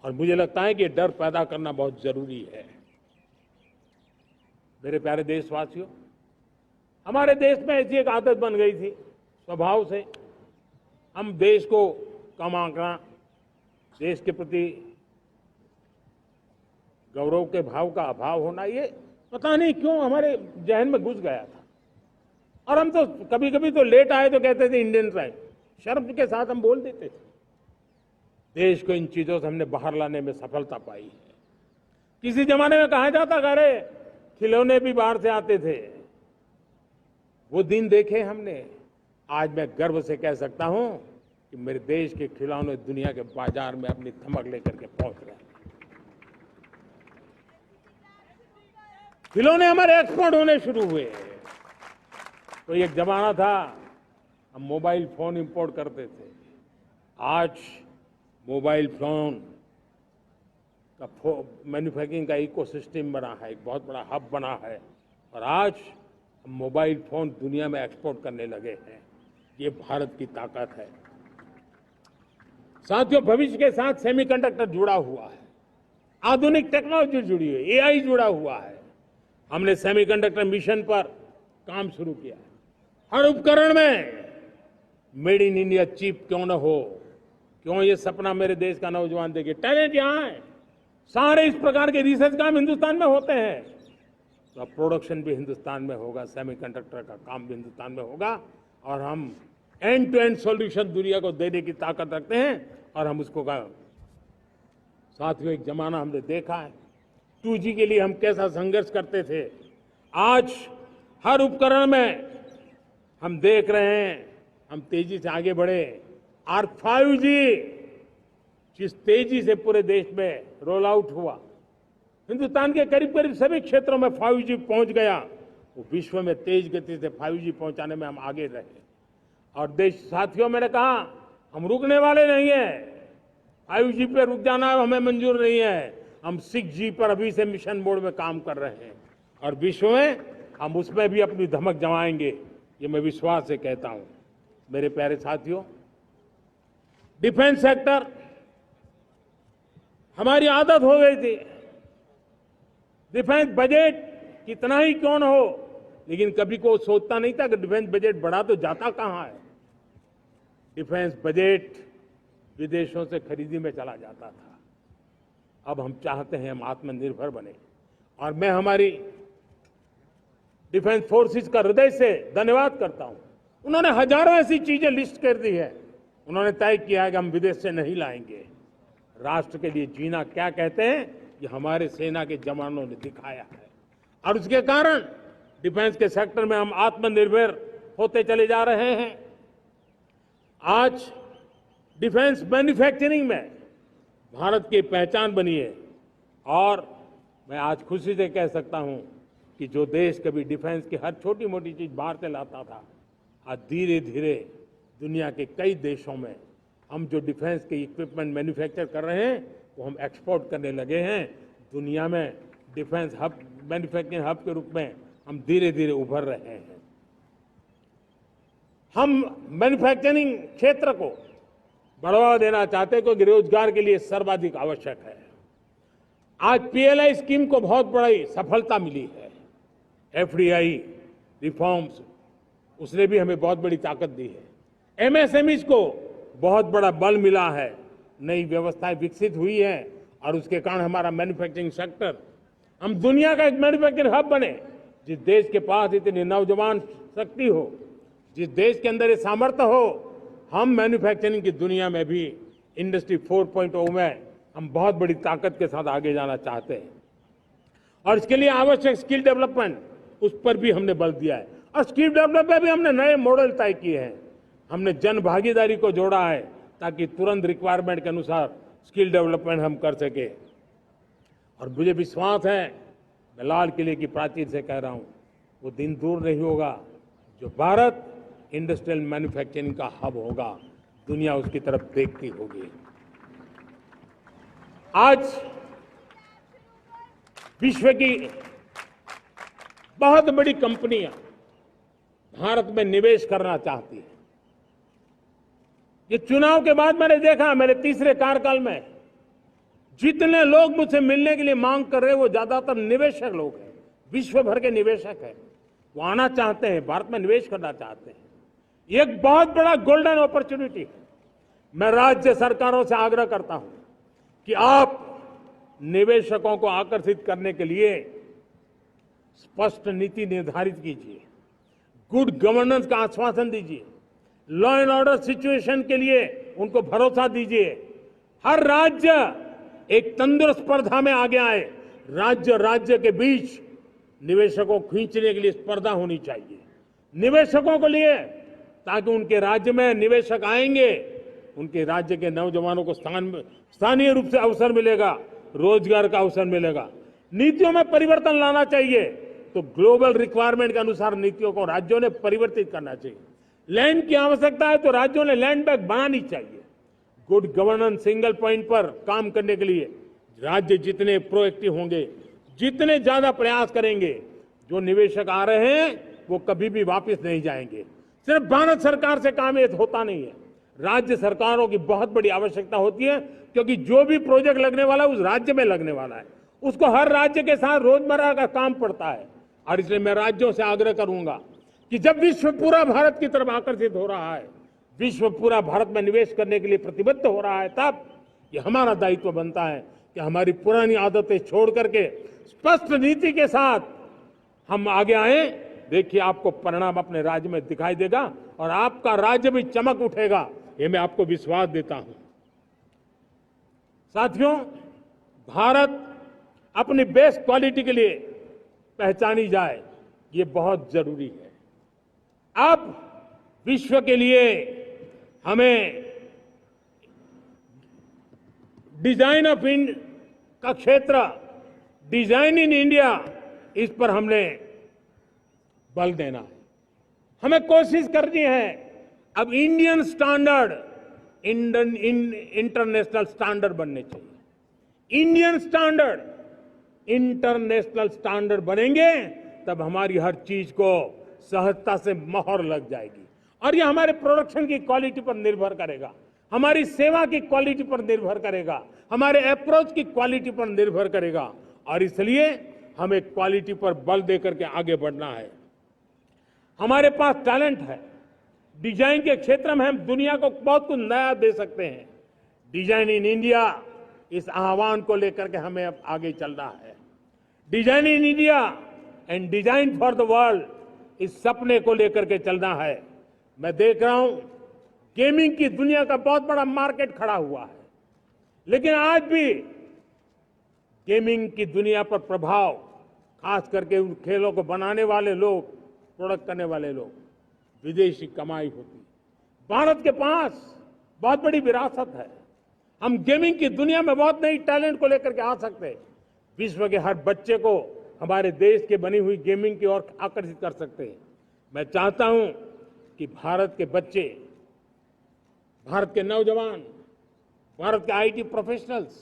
और मुझे लगता है कि ये डर पैदा करना बहुत जरूरी है। मेरे प्यारे देशवासियों, हमारे देश में ऐसी एक आदत बन गई थी स्वभाव से, हम देश को कम आंकना, देश के प्रति गौरव के भाव का अभाव होना, ये पता नहीं क्यों हमारे जहन में घुस गया था। और हम तो कभी कभी तो लेट आए तो कहते थे इंडियन टाइम, शर्म के साथ हम बोल देते थे। देश को इन चीजों से हमने बाहर लाने में सफलता पाई है। किसी जमाने में कहा जाता था अरे खिलौने भी बाहर से आते थे, वो दिन देखे हमने। आज मैं गर्व से कह सकता हूं कि मेरे देश के खिलौने दुनिया के बाजार में अपनी धमक लेकर के पहुंच रहे हैं। खिलौने हमारे एक्सपोर्ट होने शुरू हुए। तो एक जमाना था हम मोबाइल फोन इंपोर्ट करते थे। आज मोबाइल फोन का मैन्युफैक्चरिंग का इकोसिस्टम बना है, एक बहुत बड़ा हब बना है। और आज हम मोबाइल फोन दुनिया में एक्सपोर्ट करने लगे हैं। ये भारत की ताकत है। साथियों, भविष्य के साथ सेमीकंडक्टर जुड़ा हुआ है, आधुनिक टेक्नोलॉजी जुड़ी है, एआई जुड़ा हुआ है। हमने सेमीकंडक्टर मिशन पर काम शुरू किया है। हर उपकरण में मेड इन इंडिया चिप क्यों न हो, क्यों ये सपना मेरे देश का नौजवान देखे। टैलेंट यहां है, सारे इस प्रकार के रिसर्च काम हिंदुस्तान में होते हैं। तो अब प्रोडक्शन भी हिंदुस्तान में होगा, सेमीकंडक्टर का काम भी हिंदुस्तान में होगा। और हम एंड टू एंड सॉल्यूशन दुनिया को देने की ताकत रखते हैं और हम उसको साथियों, एक जमाना हमने देखा है 2G के लिए हम कैसा संघर्ष करते थे। आज हर उपकरण में हम देख रहे हैं, हम तेजी से आगे बढ़े। और 5G जिस तेजी से पूरे देश में रोल आउट हुआ, हिंदुस्तान के करीब करीब सभी क्षेत्रों में 5G पहुंच गया। वो विश्व में तेज गति से 5G पहुंचाने में हम आगे रहे। और देश साथियों, मैंने कहा हम रुकने वाले नहीं हैं। 5G पे रुक जाना हमें मंजूर नहीं है। हम 6G पर अभी से मिशन मोड में काम कर रहे हैं और विश्व में हम उसमें भी अपनी धमक जमाएंगे, ये मैं विश्वास से कहता हूं। मेरे प्यारे साथियों, डिफेंस सेक्टर हमारी आदत हो गई थी। डिफेंस बजट कितना ही क्यों न हो, लेकिन कभी कोई सोचता नहीं था कि डिफेंस बजट बढ़ा तो जाता कहां है। डिफेंस बजट विदेशों से खरीदी में चला जाता था। अब हम चाहते हैं हम आत्मनिर्भर बने। और मैं हमारी डिफेंस फोर्सेस का हृदय से धन्यवाद करता हूं। उन्होंने हजारों ऐसी चीजें लिस्ट कर दी है। उन्होंने तय किया है कि हम विदेश से नहीं लाएंगे। राष्ट्र के लिए जीना क्या कहते हैं, ये हमारे सेना के जवानों ने दिखाया है। और उसके कारण डिफेंस के सेक्टर में हम आत्मनिर्भर होते चले जा रहे हैं। आज डिफेंस मैन्युफैक्चरिंग में भारत की पहचान बनी है। और मैं आज खुशी से कह सकता हूं कि जो देश कभी डिफेंस की हर छोटी मोटी चीज बाहर से लाता था, आज धीरे धीरे दुनिया के कई देशों में हम जो डिफेंस के इक्विपमेंट मैन्युफैक्चर कर रहे हैं वो हम एक्सपोर्ट करने लगे हैं। दुनिया में डिफेंस हब, मैन्युफैक्चरिंग हब के रूप में हम धीरे धीरे उभर रहे हैं। हम मैन्युफैक्चरिंग क्षेत्र को बढ़ावा देना चाहते हैं क्योंकि रोजगार के लिए सर्वाधिक आवश्यक है। आज पीएलआई स्कीम को बहुत बड़ी सफलता मिली है। एफडीआई रिफॉर्म्स, उसने भी हमें बहुत बड़ी ताकत दी है। एमएसएमईज को बहुत बड़ा बल मिला है, नई व्यवस्थाएं विकसित हुई है और उसके कारण हमारा मैन्युफैक्चरिंग सेक्टर, हम दुनिया का एक मैन्युफैक्चरिंग हब बने। जिस देश के पास इतनी नौजवान शक्ति हो, जिस देश के अंदर ये सामर्थ्य हो, हम मैन्युफैक्चरिंग की दुनिया में भी इंडस्ट्री 4.0 में हम बहुत बड़ी ताकत के साथ आगे जाना चाहते हैं। और इसके लिए आवश्यक स्किल डेवलपमेंट, उस पर भी हमने बल दिया है। और स्किल डेवलपमेंट में भी हमने नए मॉडल तय किए हैं। हमने जन भागीदारी को जोड़ा है ताकि तुरंत रिक्वायरमेंट के अनुसार स्किल डेवलपमेंट हम कर सके। और मुझे विश्वास है, मैं लाल किले की प्राचीर से कह रहा हूं, वो दिन दूर नहीं होगा जो भारत इंडस्ट्रियल मैन्युफैक्चरिंग का हब होगा। दुनिया उसकी तरफ देखती होगी। आज विश्व की बहुत बड़ी कंपनियां भारत में निवेश करना चाहती हैं। ये चुनाव के बाद मैंने देखा, मेरे तीसरे कार्यकाल में जितने लोग मुझसे मिलने के लिए मांग कर रहे हैं वो ज्यादातर निवेशक लोग हैं, विश्व भर के निवेशक हैं। वो आना चाहते हैं, भारत में निवेश करना चाहते हैं। ये एक बहुत बड़ा गोल्डन अपॉर्चुनिटी है। मैं राज्य सरकारों से आग्रह करता हूं कि आप निवेशकों को आकर्षित करने के लिए स्पष्ट नीति निर्धारित कीजिए, गुड गवर्नेंस का आश्वासन दीजिए, लॉ एंड ऑर्डर सिचुएशन के लिए उनको भरोसा दीजिए। हर राज्य एक तंदुरुस्त स्पर्धा में आगे आए। राज्य राज्य के बीच निवेशकों को खींचने के लिए स्पर्धा होनी चाहिए निवेशकों के लिए, ताकि उनके राज्य में निवेशक आएंगे, उनके राज्य के नौजवानों को स्थानीय रूप से अवसर मिलेगा, रोजगार का अवसर मिलेगा। नीतियों में परिवर्तन लाना चाहिए तो ग्लोबल रिक्वायरमेंट के अनुसार नीतियों को राज्यों ने परिवर्तित करना चाहिए। लैंड की आवश्यकता है तो राज्यों ने लैंड बैंक बनानी चाहिए। गुड गवर्नेंस सिंगल पॉइंट पर काम करने के लिए राज्य जितने प्रोएक्टिव होंगे, जितने ज्यादा प्रयास करेंगे, जो निवेशक आ रहे हैं वो कभी भी वापस नहीं जाएंगे। सिर्फ भारत सरकार से काम ये होता नहीं है, राज्य सरकारों की बहुत बड़ी आवश्यकता होती है, क्योंकि जो भी प्रोजेक्ट लगने वाला है उस राज्य में लगने वाला है, उसको हर राज्य के साथ रोजमर्रा का काम पड़ता है। और इसलिए मैं राज्यों से आग्रह करूंगा कि जब विश्व पूरा भारत की तरफ आकर्षित हो रहा है, विश्व पूरा भारत में निवेश करने के लिए प्रतिबद्ध हो रहा है, तब ये हमारा दायित्व बनता है कि हमारी पुरानी आदतें छोड़ करके स्पष्ट नीति के साथ हम आगे आए। देखिए, आपको परिणाम अपने राज्य में दिखाई देगा और आपका राज्य भी चमक उठेगा, ये मैं आपको विश्वास देता हूं। साथियों, भारत अपनी बेस्ट क्वालिटी के लिए पहचानी जाए, ये बहुत जरूरी है। अब विश्व के लिए हमें डिजाइन ऑफ इंडिया का क्षेत्र, डिजाइन इन इंडिया, इस पर हमने बल देना है। हमें कोशिश करनी है अब इंडियन स्टैंडर्ड इंटरनेशनल स्टैंडर्ड बनने चाहिए। इंडियन स्टैंडर्ड इंटरनेशनल स्टैंडर्ड बनेंगे तब हमारी हर चीज को सहजता से मोहर लग जाएगी और ये हमारे प्रोडक्शन की क्वालिटी पर निर्भर करेगा, हमारी सेवा की क्वालिटी पर निर्भर करेगा, हमारे अप्रोच की क्वालिटी पर निर्भर करेगा। और इसलिए हमें क्वालिटी पर बल देकर के आगे बढ़ना है। हमारे पास टैलेंट है, डिजाइन के क्षेत्र में हम दुनिया को बहुत कुछ नया दे सकते हैं। डिजाइन इन इंडिया, इस आह्वान को लेकर के हमें अब आगे चलना है। Design in India and design for the world, इस सपने को लेकर के चलना है। मैं देख रहा हूं गेमिंग की दुनिया का बहुत बड़ा मार्केट खड़ा हुआ है, लेकिन आज भी गेमिंग की दुनिया पर प्रभाव, खास करके उन खेलों को बनाने वाले लोग, प्रोडक्ट करने वाले लोग, विदेशी कमाई होती। भारत के पास बहुत बड़ी विरासत है, हम गेमिंग की दुनिया में बहुत नई टैलेंट को लेकर के आ सकते हैं। विश्व के हर बच्चे को हमारे देश के बनी हुई गेमिंग की ओर आकर्षित कर सकते हैं। मैं चाहता हूं कि भारत के बच्चे भारत के नौजवान, भारत के आईटी प्रोफेशनल्स,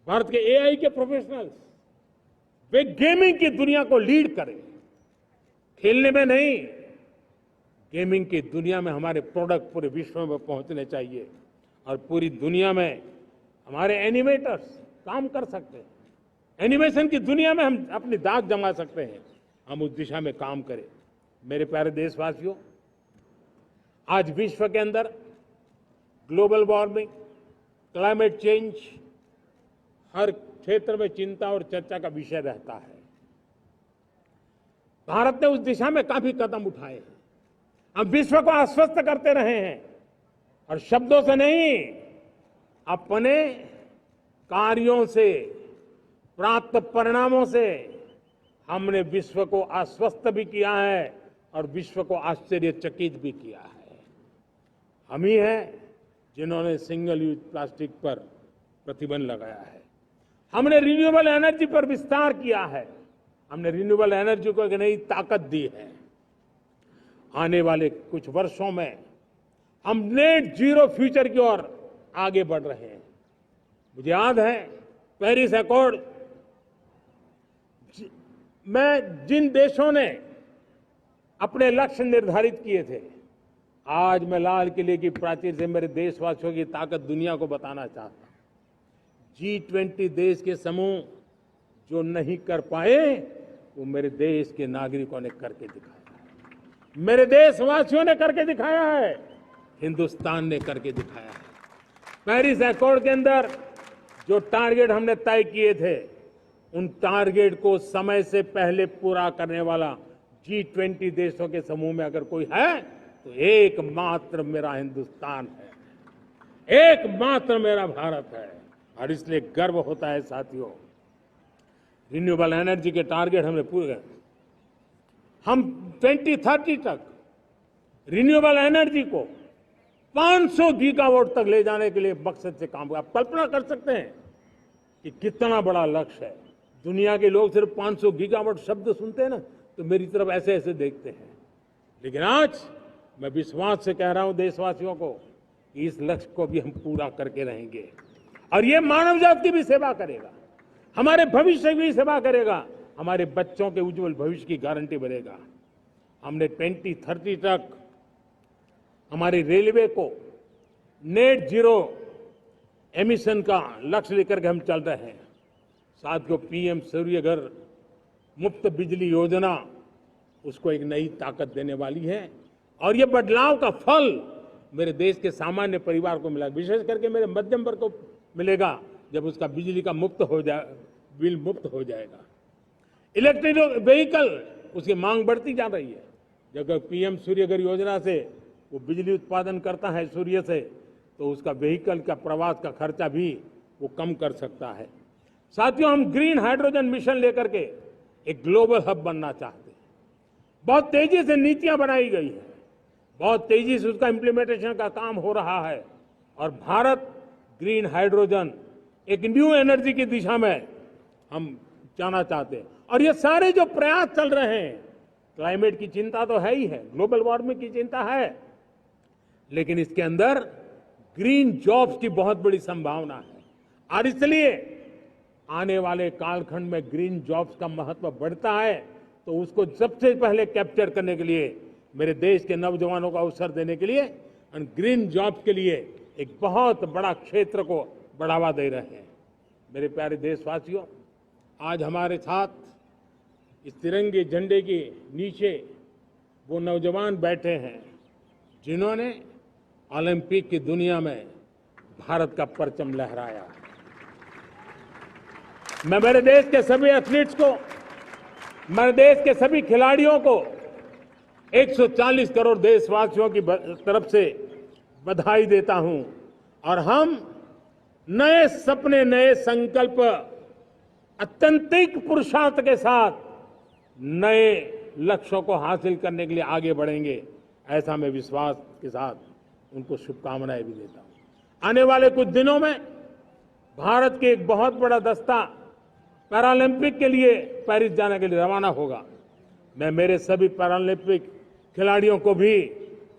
भारत के एआई के प्रोफेशनल्स, वे गेमिंग की दुनिया को लीड करें। खेलने में नहीं, गेमिंग की दुनिया में हमारे प्रोडक्ट पूरे विश्व में पहुंचने चाहिए और पूरी दुनिया में हमारे एनिमेटर्स काम कर सकते हैं। एनिमेशन की दुनिया में हम अपनी दाग जमा सकते हैं। हम उस दिशा में काम करें। मेरे प्यारे देशवासियों, आज विश्व के अंदर ग्लोबल वार्मिंग, क्लाइमेट चेंज हर क्षेत्र में चिंता और चर्चा का विषय रहता है। भारत ने उस दिशा में काफी कदम उठाए हैं। हम विश्व को आश्वस्त करते रहे हैं और शब्दों से नहीं, अपने कार्यों से, प्राप्त परिणामों से हमने विश्व को आश्वस्त भी किया है और विश्व को आश्चर्यचकित भी किया है। हम ही हैं जिन्होंने सिंगल यूज प्लास्टिक पर प्रतिबंध लगाया है। हमने रिन्यूएबल एनर्जी पर विस्तार किया है। हमने रिन्यूएबल एनर्जी को एक नई ताकत दी है। आने वाले कुछ वर्षों में हम नेट जीरो फ्यूचर की ओर आगे बढ़ रहे हैं। मुझे याद है पेरिस एकॉर्ड में जिन देशों ने अपने लक्ष्य निर्धारित किए थे, आज मैं लाल किले की प्राचीर से मेरे देशवासियों की ताकत दुनिया को बताना चाहता हूं। G20 देश के समूह जो नहीं कर पाए, वो मेरे देश के नागरिकों ने करके दिखाया है। मेरे देशवासियों ने करके दिखाया है। हिंदुस्तान ने करके दिखाया है। पेरिस एकॉर्ड के अंदर जो टारगेट हमने तय किए थे, उन टारगेट को समय से पहले पूरा करने वाला G20 देशों के समूह में अगर कोई है तो एकमात्र मेरा हिंदुस्तान है, एकमात्र मेरा भारत है। और इसलिए गर्व होता है साथियों। रिन्यूएबल एनर्जी के टारगेट हमने पूरे, हम 2030 तक रिन्यूएबल एनर्जी को 500 गीगावाट तक ले जाने के लिए मकसद से काम। आप कल्पना कर सकते हैं कि कितना बड़ा लक्ष्य है। दुनिया के लोग सिर्फ 500 गीगावाट शब्द सुनते हैं ना, तो मेरी तरफ ऐसे ऐसे देखते हैं। लेकिन आज मैं विश्वास से कह रहा हूं देशवासियों को कि इस लक्ष्य को भी हम पूरा करके रहेंगे और ये मानव जाति की भी सेवा करेगा, हमारे भविष्य की भी सेवा करेगा, हमारे बच्चों के उज्जवल भविष्य की गारंटी बनेगा। हमने 2030 तक हमारी रेलवे को नेट जीरो एमिशन का लक्ष्य लेकर के हम चल रहे हैं। साथियों, पीएम सूर्यघर मुफ्त बिजली योजना उसको एक नई ताकत देने वाली है और ये बदलाव का फल मेरे देश के सामान्य परिवार को मिला, विशेष करके मेरे मध्यम वर्ग को मिलेगा जब उसका बिजली का बिल मुक्त हो जाएगा। इलेक्ट्रिक व्हीकल उसकी मांग बढ़ती जा रही है। जब पीएम सूर्यघर योजना से वो बिजली उत्पादन करता है सूर्य से, तो उसका व्हीकल का प्रवास का खर्चा भी वो कम कर सकता है। साथियों, हम ग्रीन हाइड्रोजन मिशन लेकर के एक ग्लोबल हब बनना चाहते हैं। बहुत तेजी से नीतियां बनाई गई है, बहुत तेजी से उसका इम्प्लीमेंटेशन का काम हो रहा है और भारत ग्रीन हाइड्रोजन एक न्यू एनर्जी की दिशा में हम जाना चाहते हैं। और ये सारे जो प्रयास चल रहे हैं, क्लाइमेट की चिंता तो है ही है, ग्लोबल वार्मिंग की चिंता है, लेकिन इसके अंदर ग्रीन जॉब्स की बहुत बड़ी संभावना है और इसलिए आने वाले कालखंड में ग्रीन जॉब्स का महत्व बढ़ता है। तो उसको सबसे पहले कैप्चर करने के लिए मेरे देश के नौजवानों को अवसर देने के लिए और ग्रीन जॉब्स के लिए एक बहुत बड़ा क्षेत्र को बढ़ावा दे रहे हैं। मेरे प्यारे देशवासियों, आज हमारे साथ इस तिरंगे झंडे के नीचे वो नौजवान बैठे हैं जिन्होंने ओलंपिक की दुनिया में भारत का परचम लहराया। मैं मेरे देश के सभी एथलीट्स को, मेरे देश के सभी खिलाड़ियों को 140 करोड़ देशवासियों की तरफ से बधाई देता हूं और हम नए सपने, नए संकल्प, अत्यंतिक पुरुषार्थ के साथ नए लक्ष्यों को हासिल करने के लिए आगे बढ़ेंगे। ऐसा मैं विश्वास के साथ उनको शुभकामनाएं भी देता हूं। आने वाले कुछ दिनों में भारत के एक बहुत बड़ा दस्ता पैरालंपिक के लिए पेरिस जाने के लिए रवाना होगा। मैं मेरे सभी पैरालंपिक खिलाड़ियों को भी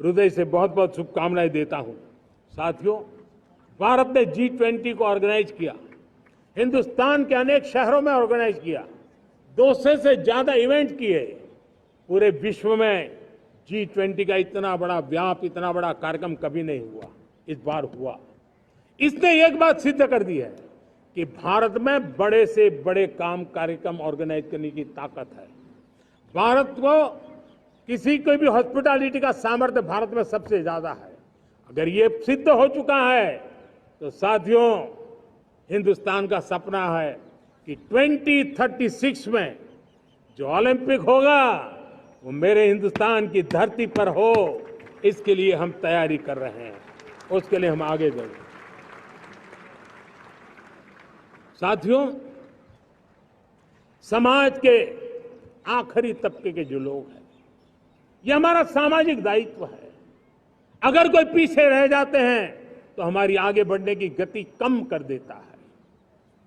हृदय से बहुत बहुत शुभकामनाएं देता हूं। साथियों, भारत ने G20 को ऑर्गेनाइज किया, हिंदुस्तान के अनेक शहरों में ऑर्गेनाइज किया, 200 से ज्यादा इवेंट किए। पूरे विश्व में G20 का इतना बड़ा व्याप, इतना बड़ा कार्यक्रम कभी नहीं हुआ, इस बार हुआ। इसने एक बात सिद्ध कर दी है कि भारत में बड़े से बड़े काम, कार्यक्रम ऑर्गेनाइज करने की ताकत है। भारत को किसी को भी हॉस्पिटैलिटी का सामर्थ्य भारत में सबसे ज्यादा है। अगर ये सिद्ध हो चुका है तो साथियों, हिंदुस्तान का सपना है कि 2036 में जो ओलंपिक होगा वो मेरे हिंदुस्तान की धरती पर हो। इसके लिए हम तैयारी कर रहे हैं, उसके लिए हम आगे बढ़े। साथियों, समाज के आखिरी तबके के जो लोग हैं, ये हमारा सामाजिक दायित्व है। अगर कोई पीछे रह जाते हैं तो हमारी आगे बढ़ने की गति कम कर देता है,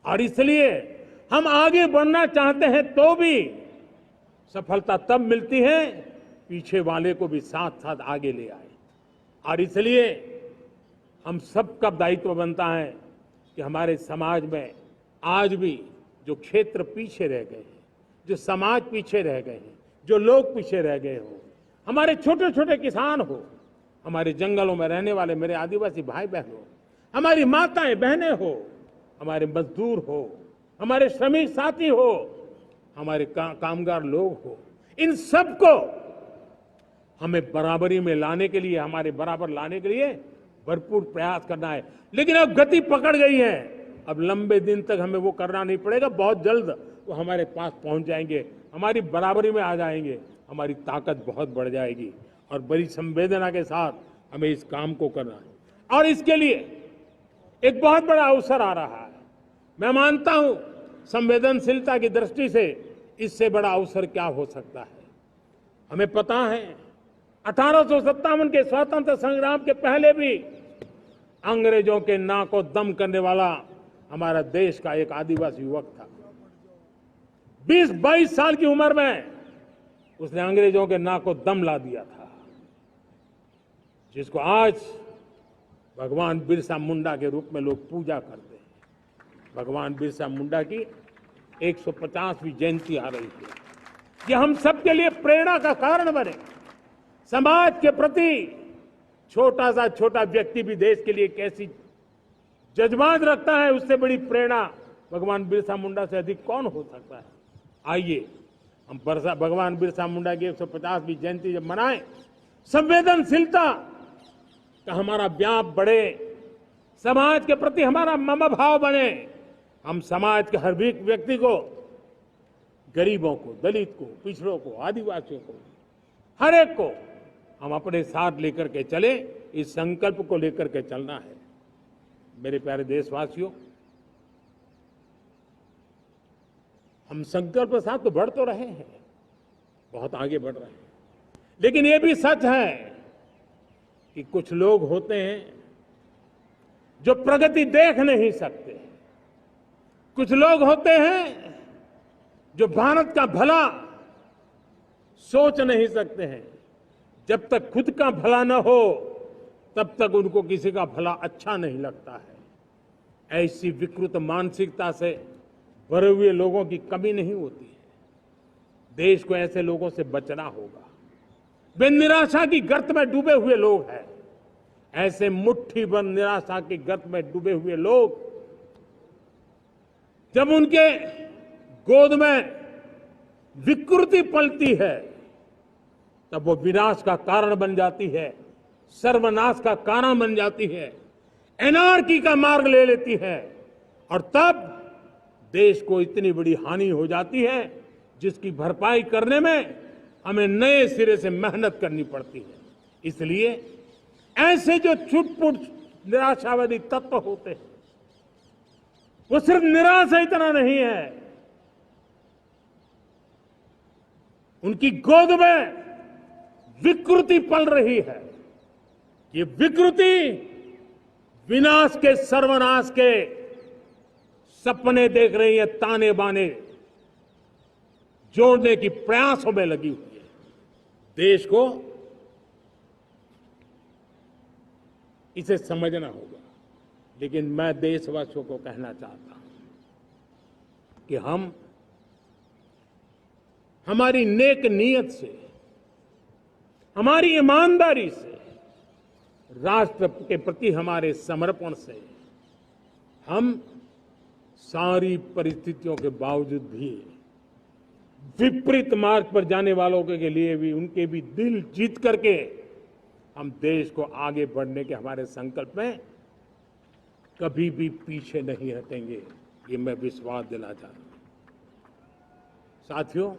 और इसलिए हम आगे बढ़ना चाहते हैं तो भी सफलता तब मिलती है पीछे वाले को भी साथ साथ आगे ले आए। और इसलिए हम सबका दायित्व बनता है कि हमारे समाज में आज भी जो क्षेत्र पीछे रह गए हैं, जो समाज पीछे रह गए हैं, जो लोग पीछे रह गए हो, हमारे छोटे छोटे किसान हो, हमारे जंगलों में रहने वाले मेरे आदिवासी भाई बहन हो, हमारी माताएं बहनें हो, हमारे मजदूर हो, हमारे श्रमिक साथी हो, हमारे कामगार लोग हो, इन सबको हमें बराबरी में लाने के लिए, हमारे बराबर लाने के लिए भरपूर प्रयास करना है। लेकिन अब गति पकड़ गई है, अब लंबे दिन तक हमें वो करना नहीं पड़ेगा, बहुत जल्द वो हमारे पास पहुंच जाएंगे, हमारी बराबरी में आ जाएंगे, हमारी ताकत बहुत बढ़ जाएगी। और बड़ी संवेदना के साथ हमें इस काम को करना है, और इसके लिए एक बहुत बड़ा अवसर आ रहा है। मैं मानता हूं संवेदनशीलता की दृष्टि से इससे बड़ा अवसर क्या हो सकता है। हमें पता है 1857 के स्वतंत्रता संग्राम के पहले भी अंग्रेजों के नाक को दम करने वाला हमारा देश का एक आदिवासी युवक था। 20-22 साल की उम्र में उसने अंग्रेजों के नाक को दम ला दिया था, जिसको आज भगवान बिरसा मुंडा के रूप में लोग पूजा करते हैं। भगवान बिरसा मुंडा की 150वीं जयंती आ रही है। ये हम सबके लिए प्रेरणा का कारण बने। समाज के प्रति छोटा सा छोटा व्यक्ति भी देश के लिए कैसी जज्बात रखता है, उससे बड़ी प्रेरणा भगवान बिरसा मुंडा से अधिक कौन हो सकता है। आइए हम भगवान बिरसा मुंडा की 150वीं जयंती जब मनाएं, संवेदनशीलता का हमारा व्याप बढ़े, समाज के प्रति हमारा ममभाव बने। हम समाज के हर व्यक्ति को, गरीबों को, दलित को, पिछड़ों को, आदिवासियों को, हर एक को हम अपने साथ लेकर के चले। इस संकल्प को लेकर के चलना है। मेरे प्यारे देशवासियों, हम संकल्प के साथ तो बढ़ तो रहे हैं, बहुत आगे बढ़ रहे हैं, लेकिन ये भी सच है कि कुछ लोग होते हैं जो प्रगति देख नहीं सकते। कुछ लोग होते हैं जो भारत का भला सोच नहीं सकते हैं। जब तक खुद का भला न हो तब तक उनको किसी का भला अच्छा नहीं लगता है। ऐसी विकृत मानसिकता से भरे हुए लोगों की कमी नहीं होती है। देश को ऐसे लोगों से बचना होगा। वे निराशा की गर्त में डूबे हुए लोग हैं। ऐसे मुट्ठी भर निराशा की गर्त में डूबे हुए लोग, जब उनके गोद में विकृति पलती है तब वो विनाश का कारण बन जाती है, सर्वनाश का कारण बन जाती है, एनार्की का मार्ग ले लेती है, और तब देश को इतनी बड़ी हानि हो जाती है जिसकी भरपाई करने में हमें नए सिरे से मेहनत करनी पड़ती है। इसलिए ऐसे जो छुटपुट निराशावादी तत्व होते हैं, वो सिर्फ निराशा इतना नहीं है, उनकी गोद में विकृति पल रही है। ये विकृति विनाश के, सर्वनाश के सपने देख रही है, ताने बाने जोड़ने की प्रयासों में लगी हुई है। देश को इसे समझना होगा। लेकिन मैं देशवासियों को कहना चाहता हूं कि हम हमारी नेक नीयत से, हमारी ईमानदारी से, राष्ट्र के प्रति हमारे समर्पण से हम सारी परिस्थितियों के बावजूद भी विपरीत मार्ग पर जाने वालों के लिए भी उनके भी दिल जीत करके हम देश को आगे बढ़ने के हमारे संकल्प में कभी भी पीछे नहीं हटेंगे, ये मैं विश्वास दिला चाहता हूं। साथियों,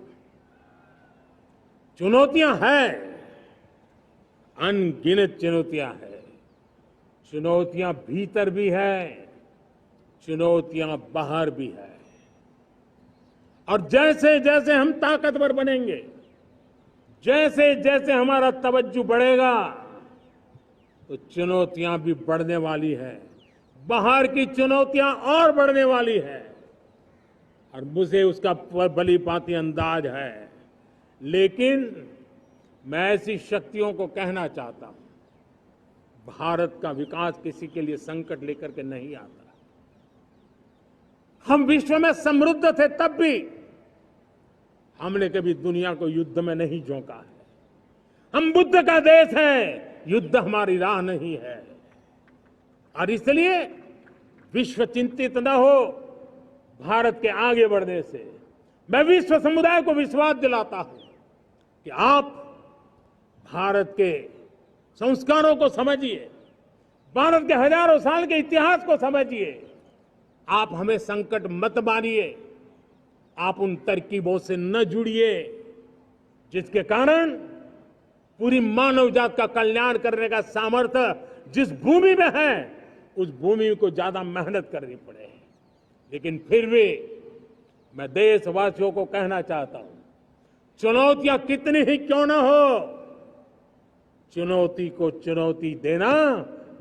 चुनौतियां हैं, अनगिनत चुनौतियां हैं। चुनौतियां भीतर भी है, चुनौतियां बाहर भी है। और जैसे जैसे हम ताकतवर बनेंगे, जैसे जैसे हमारा तवज्जो बढ़ेगा, तो चुनौतियां भी बढ़ने वाली है, बाहर की चुनौतियां और बढ़ने वाली है। और मुझे उसका भली भांति अंदाज है। लेकिन मैं ऐसी शक्तियों को कहना चाहता हूं, भारत का विकास किसी के लिए संकट लेकर के नहीं आता। हम विश्व में समृद्ध थे, तब भी हमने कभी दुनिया को युद्ध में नहीं झोंका है। हम बुद्ध का देश है, युद्ध हमारी राह नहीं है। और इसलिए विश्व चिंतित न हो भारत के आगे बढ़ने से। मैं विश्व समुदाय को विश्वास दिलाता हूं कि आप भारत के संस्कारों को समझिए, भारत के हजारों साल के इतिहास को समझिए। आप हमें संकट मत मानिए, आप उन तरकीबों से न जुड़िए जिसके कारण पूरी मानव जात का कल्याण करने का सामर्थ्य जिस भूमि में है, उस भूमि को ज्यादा मेहनत करनी पड़े। लेकिन फिर भी मैं देशवासियों को कहना चाहता हूं, चुनौतियां कितनी ही क्यों न हो, चुनौती को चुनौती देना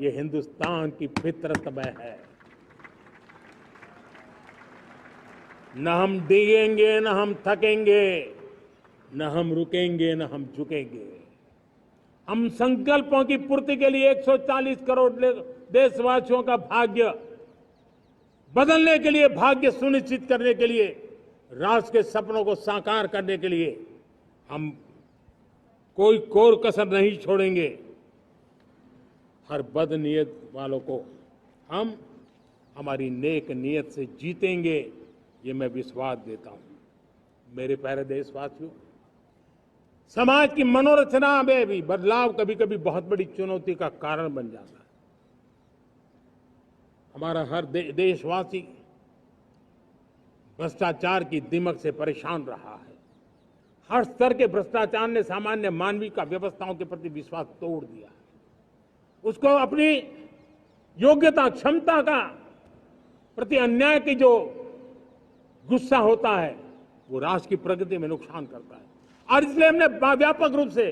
ये हिंदुस्तान की फितरत में है। न हम डिगेंगे, न हम थकेंगे, न हम रुकेंगे, न हम झुकेंगे। हम संकल्पों की पूर्ति के लिए 140 करोड़ देशवासियों का भाग्य बदलने के लिए, भाग्य सुनिश्चित करने के लिए, राष्ट्र के सपनों को साकार करने के लिए हम कोई कोर कसर नहीं छोड़ेंगे। हर बदनीयत वालों को हम हमारी नेक नीयत से जीतेंगे, ये मैं विश्वास देता हूं। मेरे प्यारे देशवासियों, समाज की मनोरचना में भी बदलाव कभी कभी बहुत बड़ी चुनौती का कारण बन जाता है। हमारा हर देशवासी भ्रष्टाचार की दिमक से परेशान रहा है। हर स्तर के भ्रष्टाचार ने सामान्य मानवीय का व्यवस्थाओं के प्रति विश्वास तोड़ दिया है। उसको अपनी योग्यता, क्षमता का प्रति अन्याय की जो गुस्सा होता है, वो राष्ट्र की प्रगति में नुकसान करता है। और इसलिए हमने व्यापक रूप से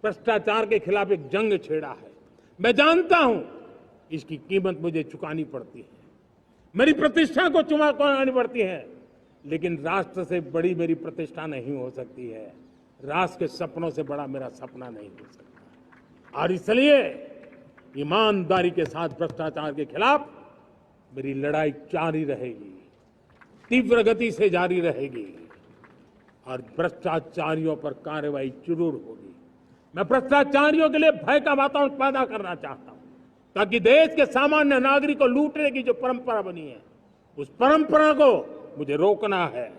भ्रष्टाचार के खिलाफ एक जंग छेड़ा है। मैं जानता हूं इसकी कीमत मुझे चुकानी पड़ती है, मेरी प्रतिष्ठा को चुकानी पड़ती है, लेकिन राष्ट्र से बड़ी मेरी प्रतिष्ठा नहीं हो सकती है, राष्ट्र के सपनों से बड़ा मेरा सपना नहीं हो सकता। और इसलिए ईमानदारी के साथ भ्रष्टाचार के खिलाफ मेरी लड़ाई जारी रहेगी, तीव्र गति से जारी रहेगी और भ्रष्टाचारियों पर कार्रवाई जरूर होगी। मैं भ्रष्टाचारियों के लिए भय का वातावरण पैदा करना चाहता हूं, ताकि देश के सामान्य नागरिक को लूटने की जो परंपरा बनी है, उस परंपरा को मुझे रोकना है।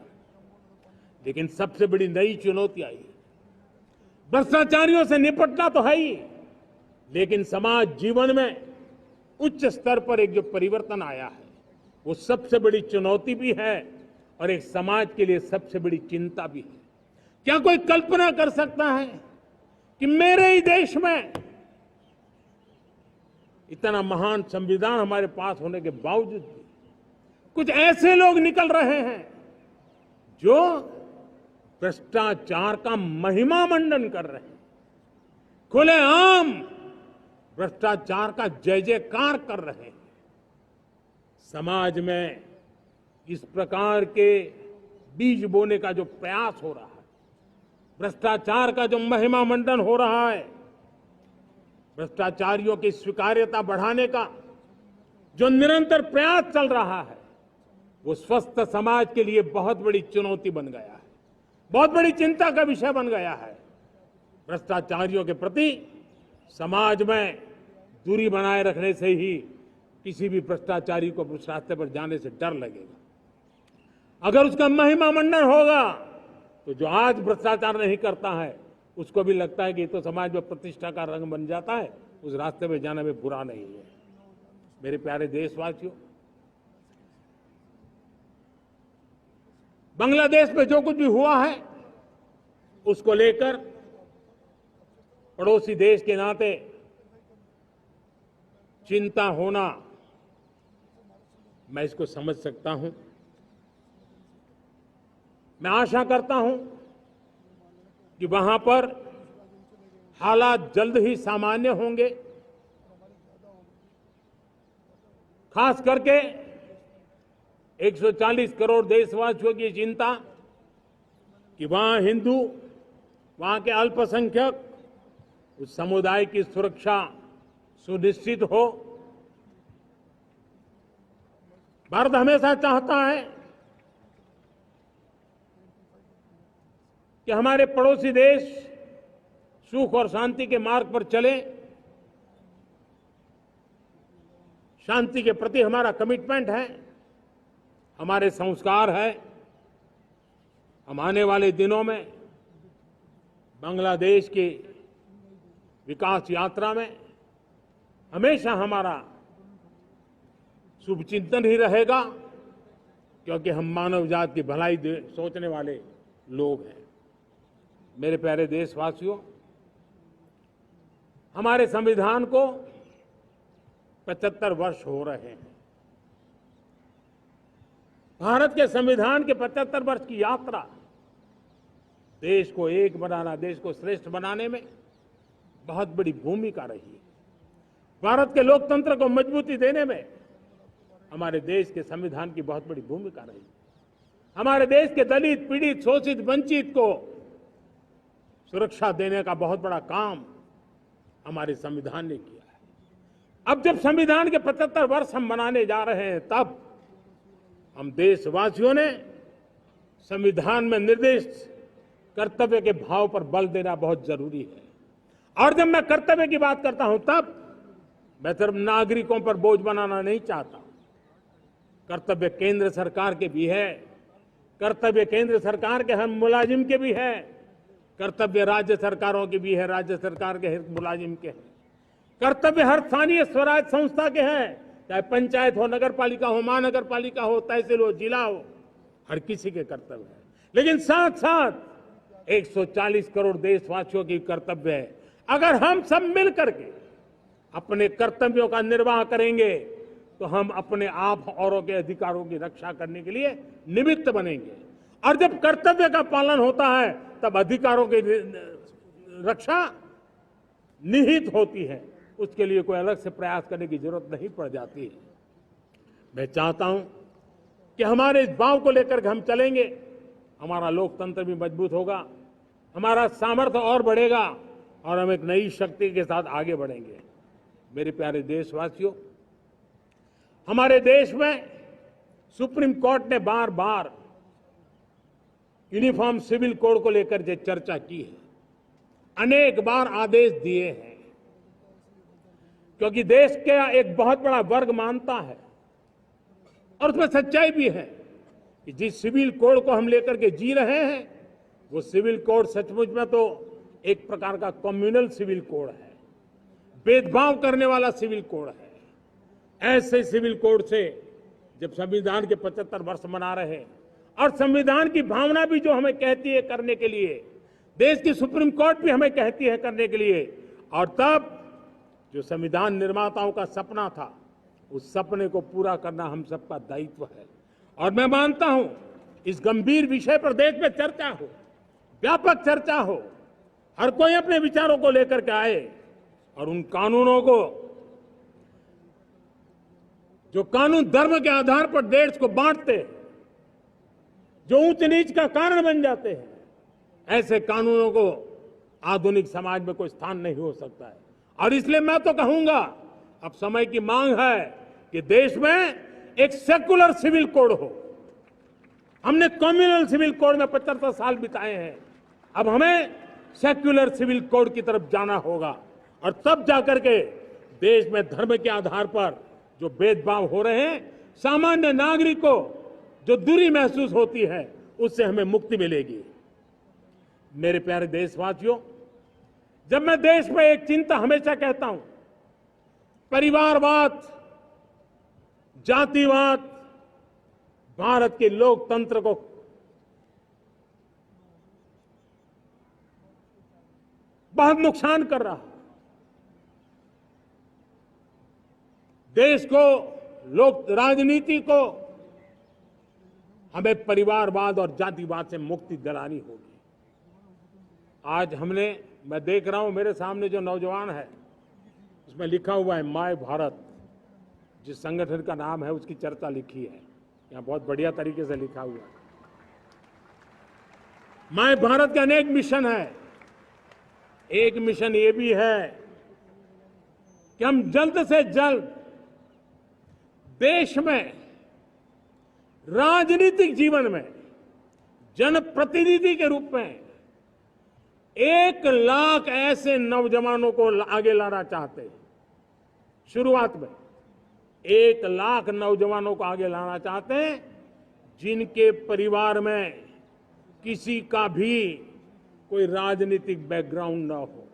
लेकिन सबसे बड़ी नई चुनौती आई, भ्रष्टाचारियों से निपटना तो है ही, लेकिन समाज जीवन में उच्च स्तर पर एक जो परिवर्तन आया है, वो सबसे बड़ी चुनौती भी है और एक समाज के लिए सबसे बड़ी चिंता भी है। क्या कोई कल्पना कर सकता है कि मेरे ही देश में इतना महान संविधान हमारे पास होने के बावजूद भी कुछ ऐसे लोग निकल रहे हैं जो भ्रष्टाचार का महिमा मंडन कर रहे हैं, खुलेआम भ्रष्टाचार का जय जयकार कर रहे हैं। समाज में इस प्रकार के बीज बोने का जो प्रयास हो रहा है, भ्रष्टाचार का जो महिमा मंडन हो रहा है, भ्रष्टाचारियों की स्वीकार्यता बढ़ाने का जो निरंतर प्रयास चल रहा है, वो स्वस्थ समाज के लिए बहुत बड़ी चुनौती बन गया है, बहुत बड़ी चिंता का विषय बन गया है। भ्रष्टाचारियों के प्रति समाज में दूरी बनाए रखने से ही किसी भी भ्रष्टाचारी को उस रास्ते पर जाने से डर लगेगा। अगर उसका महिमा मंडन होगा तो जो आज भ्रष्टाचार नहीं करता है उसको भी लगता है कि ये तो समाज में प्रतिष्ठा का रंग बन जाता है, उस रास्ते में जाने में बुरा नहीं है। मेरे प्यारे देशवासियों, बांग्लादेश में जो कुछ भी हुआ है उसको लेकर पड़ोसी देश के नाते चिंता होना, मैं इसको समझ सकता हूं। मैं आशा करता हूं कि वहां पर हालात जल्द ही सामान्य होंगे। खास करके 140 करोड़ देशवासियों की चिंता कि वहां हिंदू, वहां के अल्पसंख्यक, उस समुदाय की सुरक्षा सुनिश्चित हो। भारत हमेशा चाहता है कि हमारे पड़ोसी देश सुख और शांति के मार्ग पर चले। शांति के प्रति हमारा कमिटमेंट है, हमारे संस्कार है। हम आने वाले दिनों में बांग्लादेश की विकास यात्रा में हमेशा हमारा शुभचिंतन ही रहेगा, क्योंकि हम मानव जाति की भलाई सोचने वाले लोग हैं। मेरे प्यारे देशवासियों, हमारे संविधान को 75 वर्ष हो रहे हैं। भारत के संविधान के 75 वर्ष की यात्रा देश को एक बनाना, देश को श्रेष्ठ बनाने में बहुत बड़ी भूमिका रही है। भारत के लोकतंत्र को मजबूती देने में हमारे देश के संविधान की बहुत बड़ी भूमिका रही। हमारे देश के दलित, पीड़ित, शोषित, वंचित को सुरक्षा देने का बहुत बड़ा काम हमारे संविधान ने किया है। अब जब संविधान के 75 वर्ष हम मनाने जा रहे हैं, तब हम देशवासियों ने संविधान में निर्दिष्ट कर्तव्य के भाव पर बल देना बहुत जरूरी है। और जब मैं कर्तव्य की बात करता हूं, तब मैं सिर्फ नागरिकों पर बोझ बनाना नहीं चाहता। कर्तव्य केंद्र सरकार के भी है, कर्तव्य केंद्र सरकार के हर मुलाजिम के भी है, कर्तव्य राज्य सरकारों के भी है, राज्य सरकार के हर मुलाजिम के हैं, कर्तव्य हर स्थानीय स्वराज संस्था के हैं, चाहे पंचायत हो, नगर पालिका हो, महानगर पालिका हो, तहसील हो, जिला हो, हर किसी के कर्तव्य है। लेकिन साथ साथ 140 करोड़ देशवासियों की कर्तव्य है। अगर हम सब मिल करके अपने कर्तव्यों का निर्वाह करेंगे तो हम अपने आप औरों के अधिकारों की रक्षा करने के लिए निमित्त बनेंगे। और जब कर्तव्य का पालन होता है तब अधिकारों की रक्षा निहित होती है, उसके लिए कोई अलग से प्रयास करने की जरूरत नहीं पड़ जाती है। मैं चाहता हूं कि हमारे इस भाव को लेकर हम चलेंगे, हमारा लोकतंत्र भी मजबूत होगा, हमारा सामर्थ्य और बढ़ेगा और हम एक नई शक्ति के साथ आगे बढ़ेंगे। मेरे प्यारे देशवासियों, हमारे देश में सुप्रीम कोर्ट ने बार बार यूनिफॉर्म सिविल कोड को लेकर जो चर्चा की है, अनेक बार आदेश दिए हैं, क्योंकि देश का एक बहुत बड़ा वर्ग मानता है और उसमें सच्चाई भी है कि जिस सिविल कोड को हम लेकर के जी रहे हैं, वो सिविल कोड सचमुच में तो एक प्रकार का कम्युनल सिविल कोड है, भेदभाव करने वाला सिविल कोड है। ऐसे सिविल कोड से जब संविधान के 75 वर्ष मना रहे हैं और संविधान की भावना भी जो हमें कहती है करने के लिए, देश की सुप्रीम कोर्ट भी हमें कहती है करने के लिए, और तब जो संविधान निर्माताओं का सपना था, उस सपने को पूरा करना हम सबका दायित्व है। और मैं मानता हूं इस गंभीर विषय पर देश में चर्चा हो, व्यापक चर्चा हो, हर कोई अपने विचारों को लेकर के आए और उन कानूनों को, जो कानून धर्म के आधार पर देश को बांटते, जो ऊंच नीच का कारण बन जाते हैं, ऐसे कानूनों को आधुनिक समाज में कोई स्थान नहीं हो सकता है। और इसलिए मैं तो कहूंगा, अब समय की मांग है कि देश में एक सेकुलर सिविल कोड हो। हमने कम्युनल सिविल कोड में 75 साल बिताए हैं, अब हमें सेक्युलर सिविल कोड की तरफ जाना होगा और तब जाकर के देश में धर्म के आधार पर जो भेदभाव हो रहे हैं, सामान्य नागरिक को जो दूरी महसूस होती है, उससे हमें मुक्ति मिलेगी। मेरे प्यारे देशवासियों, जब मैं देश में एक चिंता हमेशा कहता हूं, परिवारवाद, जातिवाद भारत के लोकतंत्र को बहुत नुकसान कर रहा है। देश को, लोक राजनीति को हमें परिवारवाद और जातिवाद से मुक्ति दिलानी होगी। आज मैं देख रहा हूं मेरे सामने जो नौजवान है, उसमें लिखा हुआ है माय भारत, जिस संगठन का नाम है उसकी चर्चा लिखी है, यहां बहुत बढ़िया तरीके से लिखा हुआ है। माय भारत के अनेक मिशन है। एक मिशन ये भी है कि हम जल्द से जल्द देश में राजनीतिक जीवन में जनप्रतिनिधि के रूप में 1 लाख ऐसे नौजवानों को आगे लाना चाहते हैं। शुरुआत में 1 लाख नौजवानों को आगे लाना चाहते हैं, जिनके परिवार में किसी का भी कोई राजनीतिक बैकग्राउंड न हो,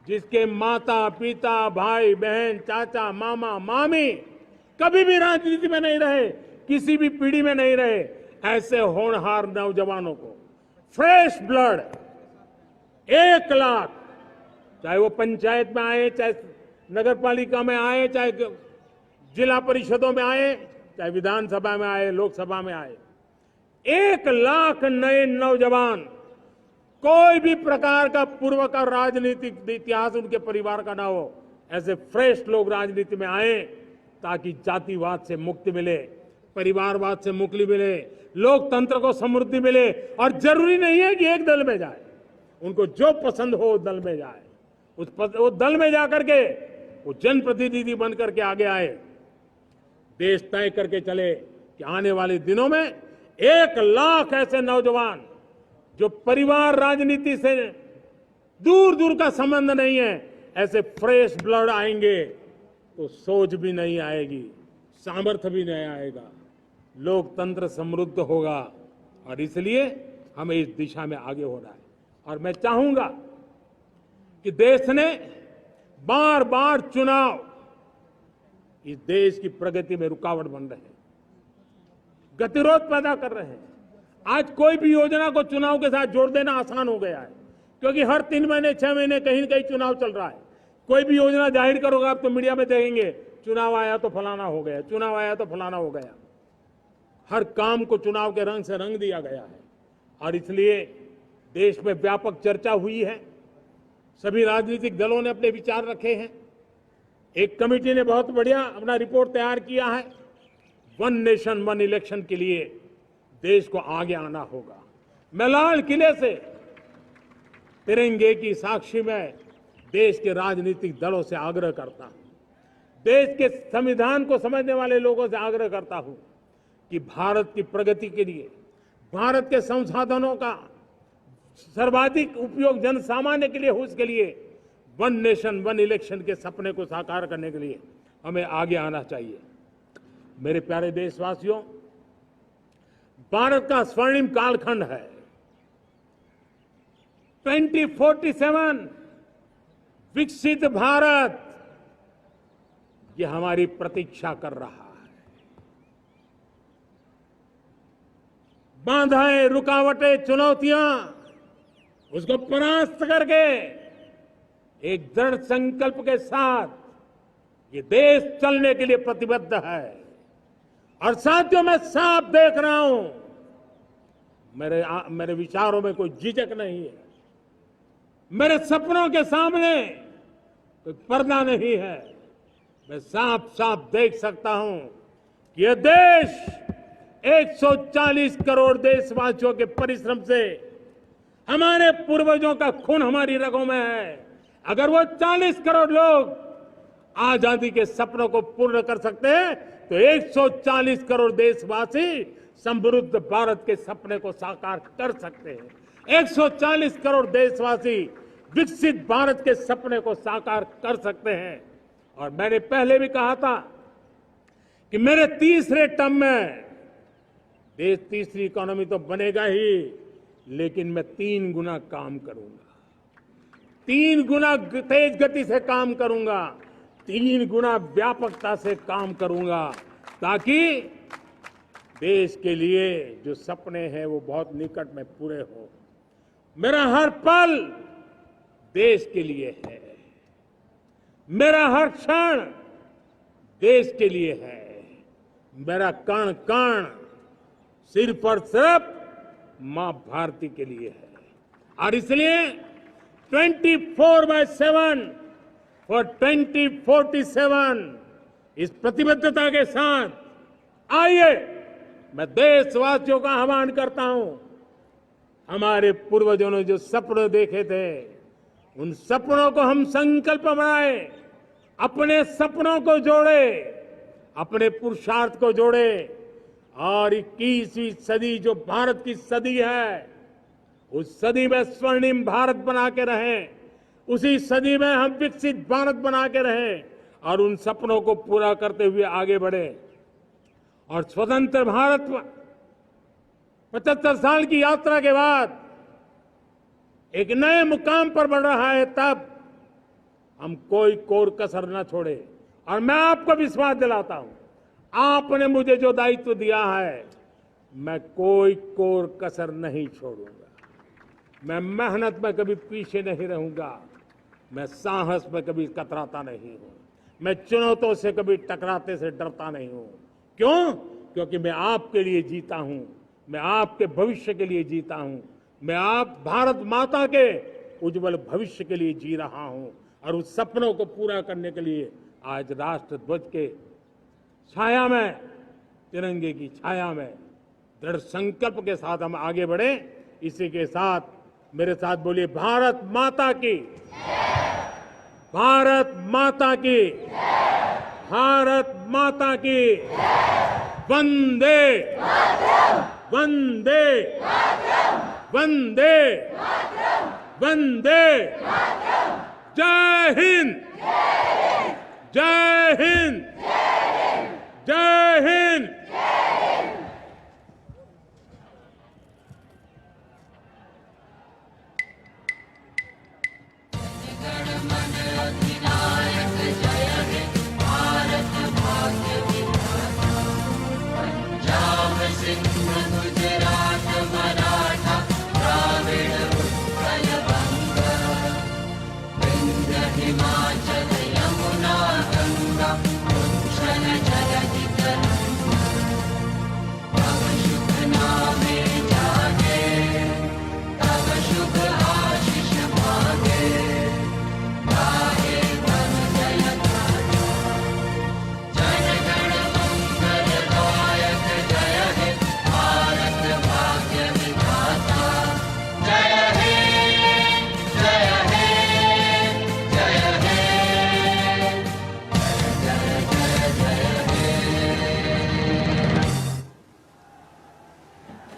जिसके माता पिता भाई बहन चाचा मामा मामी कभी भी राजनीति में नहीं रहे, किसी भी पीढ़ी में नहीं रहे, ऐसे होनहार नौजवानों को फ्रेश ब्लड 1 लाख, चाहे वो पंचायत में आए, चाहे नगर पालिका में आए, चाहे जिला परिषदों में आए, चाहे विधानसभा में आए, लोकसभा में आए, 1 लाख नए नौजवान, कोई भी प्रकार का पूर्व का राजनीतिक इतिहास उनके परिवार का ना हो, ऐसे फ्रेश लोग राजनीति में आए ताकि जातिवाद से मुक्ति मिले, परिवारवाद से मुक्ति मिले, लोकतंत्र को समृद्धि मिले। और जरूरी नहीं है कि एक दल में जाए, उनको जो पसंद हो उस दल में जाए, उस दल में जाकर के वो जनप्रतिनिधि बन करके आगे आए। देश तय करके चले कि आने वाले दिनों में 1 लाख ऐसे नौजवान जो परिवार राजनीति से दूर दूर का संबंध नहीं है, ऐसे फ्रेश ब्लड आएंगे तो सोच भी नहीं आएगी, सामर्थ्य भी नहीं आएगा, लोकतंत्र समृद्ध होगा। और इसलिए हमें इस दिशा में आगे होना है। और मैं चाहूंगा कि देश ने बार बार चुनाव इस देश की प्रगति में रुकावट बन रहे हैं, गतिरोध पैदा कर रहे हैं। आज कोई भी योजना को चुनाव के साथ जोड़ देना आसान हो गया है, क्योंकि हर 3 महीने 6 महीने कहीं न कहीं चुनाव चल रहा है। कोई भी योजना जाहिर करोगे आप तो मीडिया में देखेंगे, चुनाव आया तो फलाना हो गया, चुनाव आया तो फलाना हो गया। हर काम को चुनाव के रंग से रंग दिया गया है। और इसलिए देश में व्यापक चर्चा हुई है, सभी राजनीतिक दलों ने अपने विचार रखे हैं। एक कमेटी ने बहुत बढ़िया अपना रिपोर्ट तैयार किया है। 1 नेशन 1 इलेक्शन के लिए देश को आगे आना होगा। मैं लाल किले से तिरंगे की साक्षी में देश के राजनीतिक दलों से आग्रह करता हूं, देश के संविधान को समझने वाले लोगों से आग्रह करता हूं कि भारत की प्रगति के लिए, भारत के संसाधनों का सर्वाधिक उपयोग जन सामान्य के लिए हो, उसके लिए 1 नेशन 1 इलेक्शन के सपने को साकार करने के लिए हमें आगे आना चाहिए। मेरे प्यारे देशवासियों, भारत का स्वर्णिम कालखंड है। 2047 विकसित भारत, ये हमारी प्रतीक्षा कर रहा है। बाधाएं, रुकावटें, चुनौतियां, उसको परास्त करके एक दृढ़ संकल्प के साथ ये देश चलने के लिए प्रतिबद्ध है। और साथियों, मैं साफ देख रहा हूं, मेरे विचारों में कोई झिझक नहीं है, मेरे सपनों के सामने कोई पर्दा नहीं है। मैं साफ साफ देख सकता हूं कि यह देश 140 करोड़ देशवासियों के परिश्रम से, हमारे पूर्वजों का खून हमारी रगों में है, अगर वो 40 करोड़ लोग आजादी के सपनों को पूर्ण कर सकते हैं तो 140 करोड़ देशवासी समृद्ध भारत के सपने को साकार कर सकते हैं। 140 करोड़ देशवासी विकसित भारत के सपने को साकार कर सकते हैं। और मैंने पहले भी कहा था कि मेरे तीसरे टर्म में देश तीसरी इकोनॉमी तो बनेगा ही, लेकिन मैं 3 गुना काम करूंगा, 3 गुना तेज गति से काम करूंगा, 3 गुना व्यापकता से काम करूंगा, ताकि देश के लिए जो सपने हैं वो बहुत निकट में पूरे हो। मेरा हर पल देश के लिए है, मेरा हर क्षण देश के लिए है, मेरा कण कण सिर्फ और सिर्फ मां भारती के लिए है। और इसलिए 24/7 और 2047 इस प्रतिबद्धता के साथ आइए मैं देशवासियों का आह्वान करता हूं। हमारे पूर्वजों ने जो सपने देखे थे उन सपनों को हम संकल्प बनाए, अपने सपनों को जोड़े, अपने पुरुषार्थ को जोड़े और 21वीं सदी जो भारत की सदी है उस सदी में स्वर्णिम भारत बना के रहें, उसी सदी में हम विकसित भारत बना के रहें और उन सपनों को पूरा करते हुए आगे बढ़े। और स्वतंत्र भारत 75 साल की यात्रा के बाद एक नए मुकाम पर बढ़ रहा है, तब हम कोई कोर कसर न छोड़े। और मैं आपको विश्वास दिलाता हूं, आपने मुझे जो दायित्व दिया है मैं कोई कोर कसर नहीं छोड़ूंगा। मैं मेहनत में कभी पीछे नहीं रहूंगा, मैं साहस में कभी कतराता नहीं हूं, मैं चुनौतियों से कभी टकराते से डरता नहीं हूं। क्यों? क्योंकि मैं आपके लिए जीता हूं, मैं आपके भविष्य के लिए जीता हूं, मैं आप भारत माता के उज्जवल भविष्य के लिए जी रहा हूं। और उस सपनों को पूरा करने के लिए आज राष्ट्र ध्वज के छाया में, तिरंगे की छाया में दृढ़ संकल्प के साथ हम आगे बढ़े। इसी के साथ मेरे साथ बोलिए, भारत माता की, भारत माता की, भारत माता की, वंदे वंदे वंदे वंदे। जय हिंद, जय हिंद।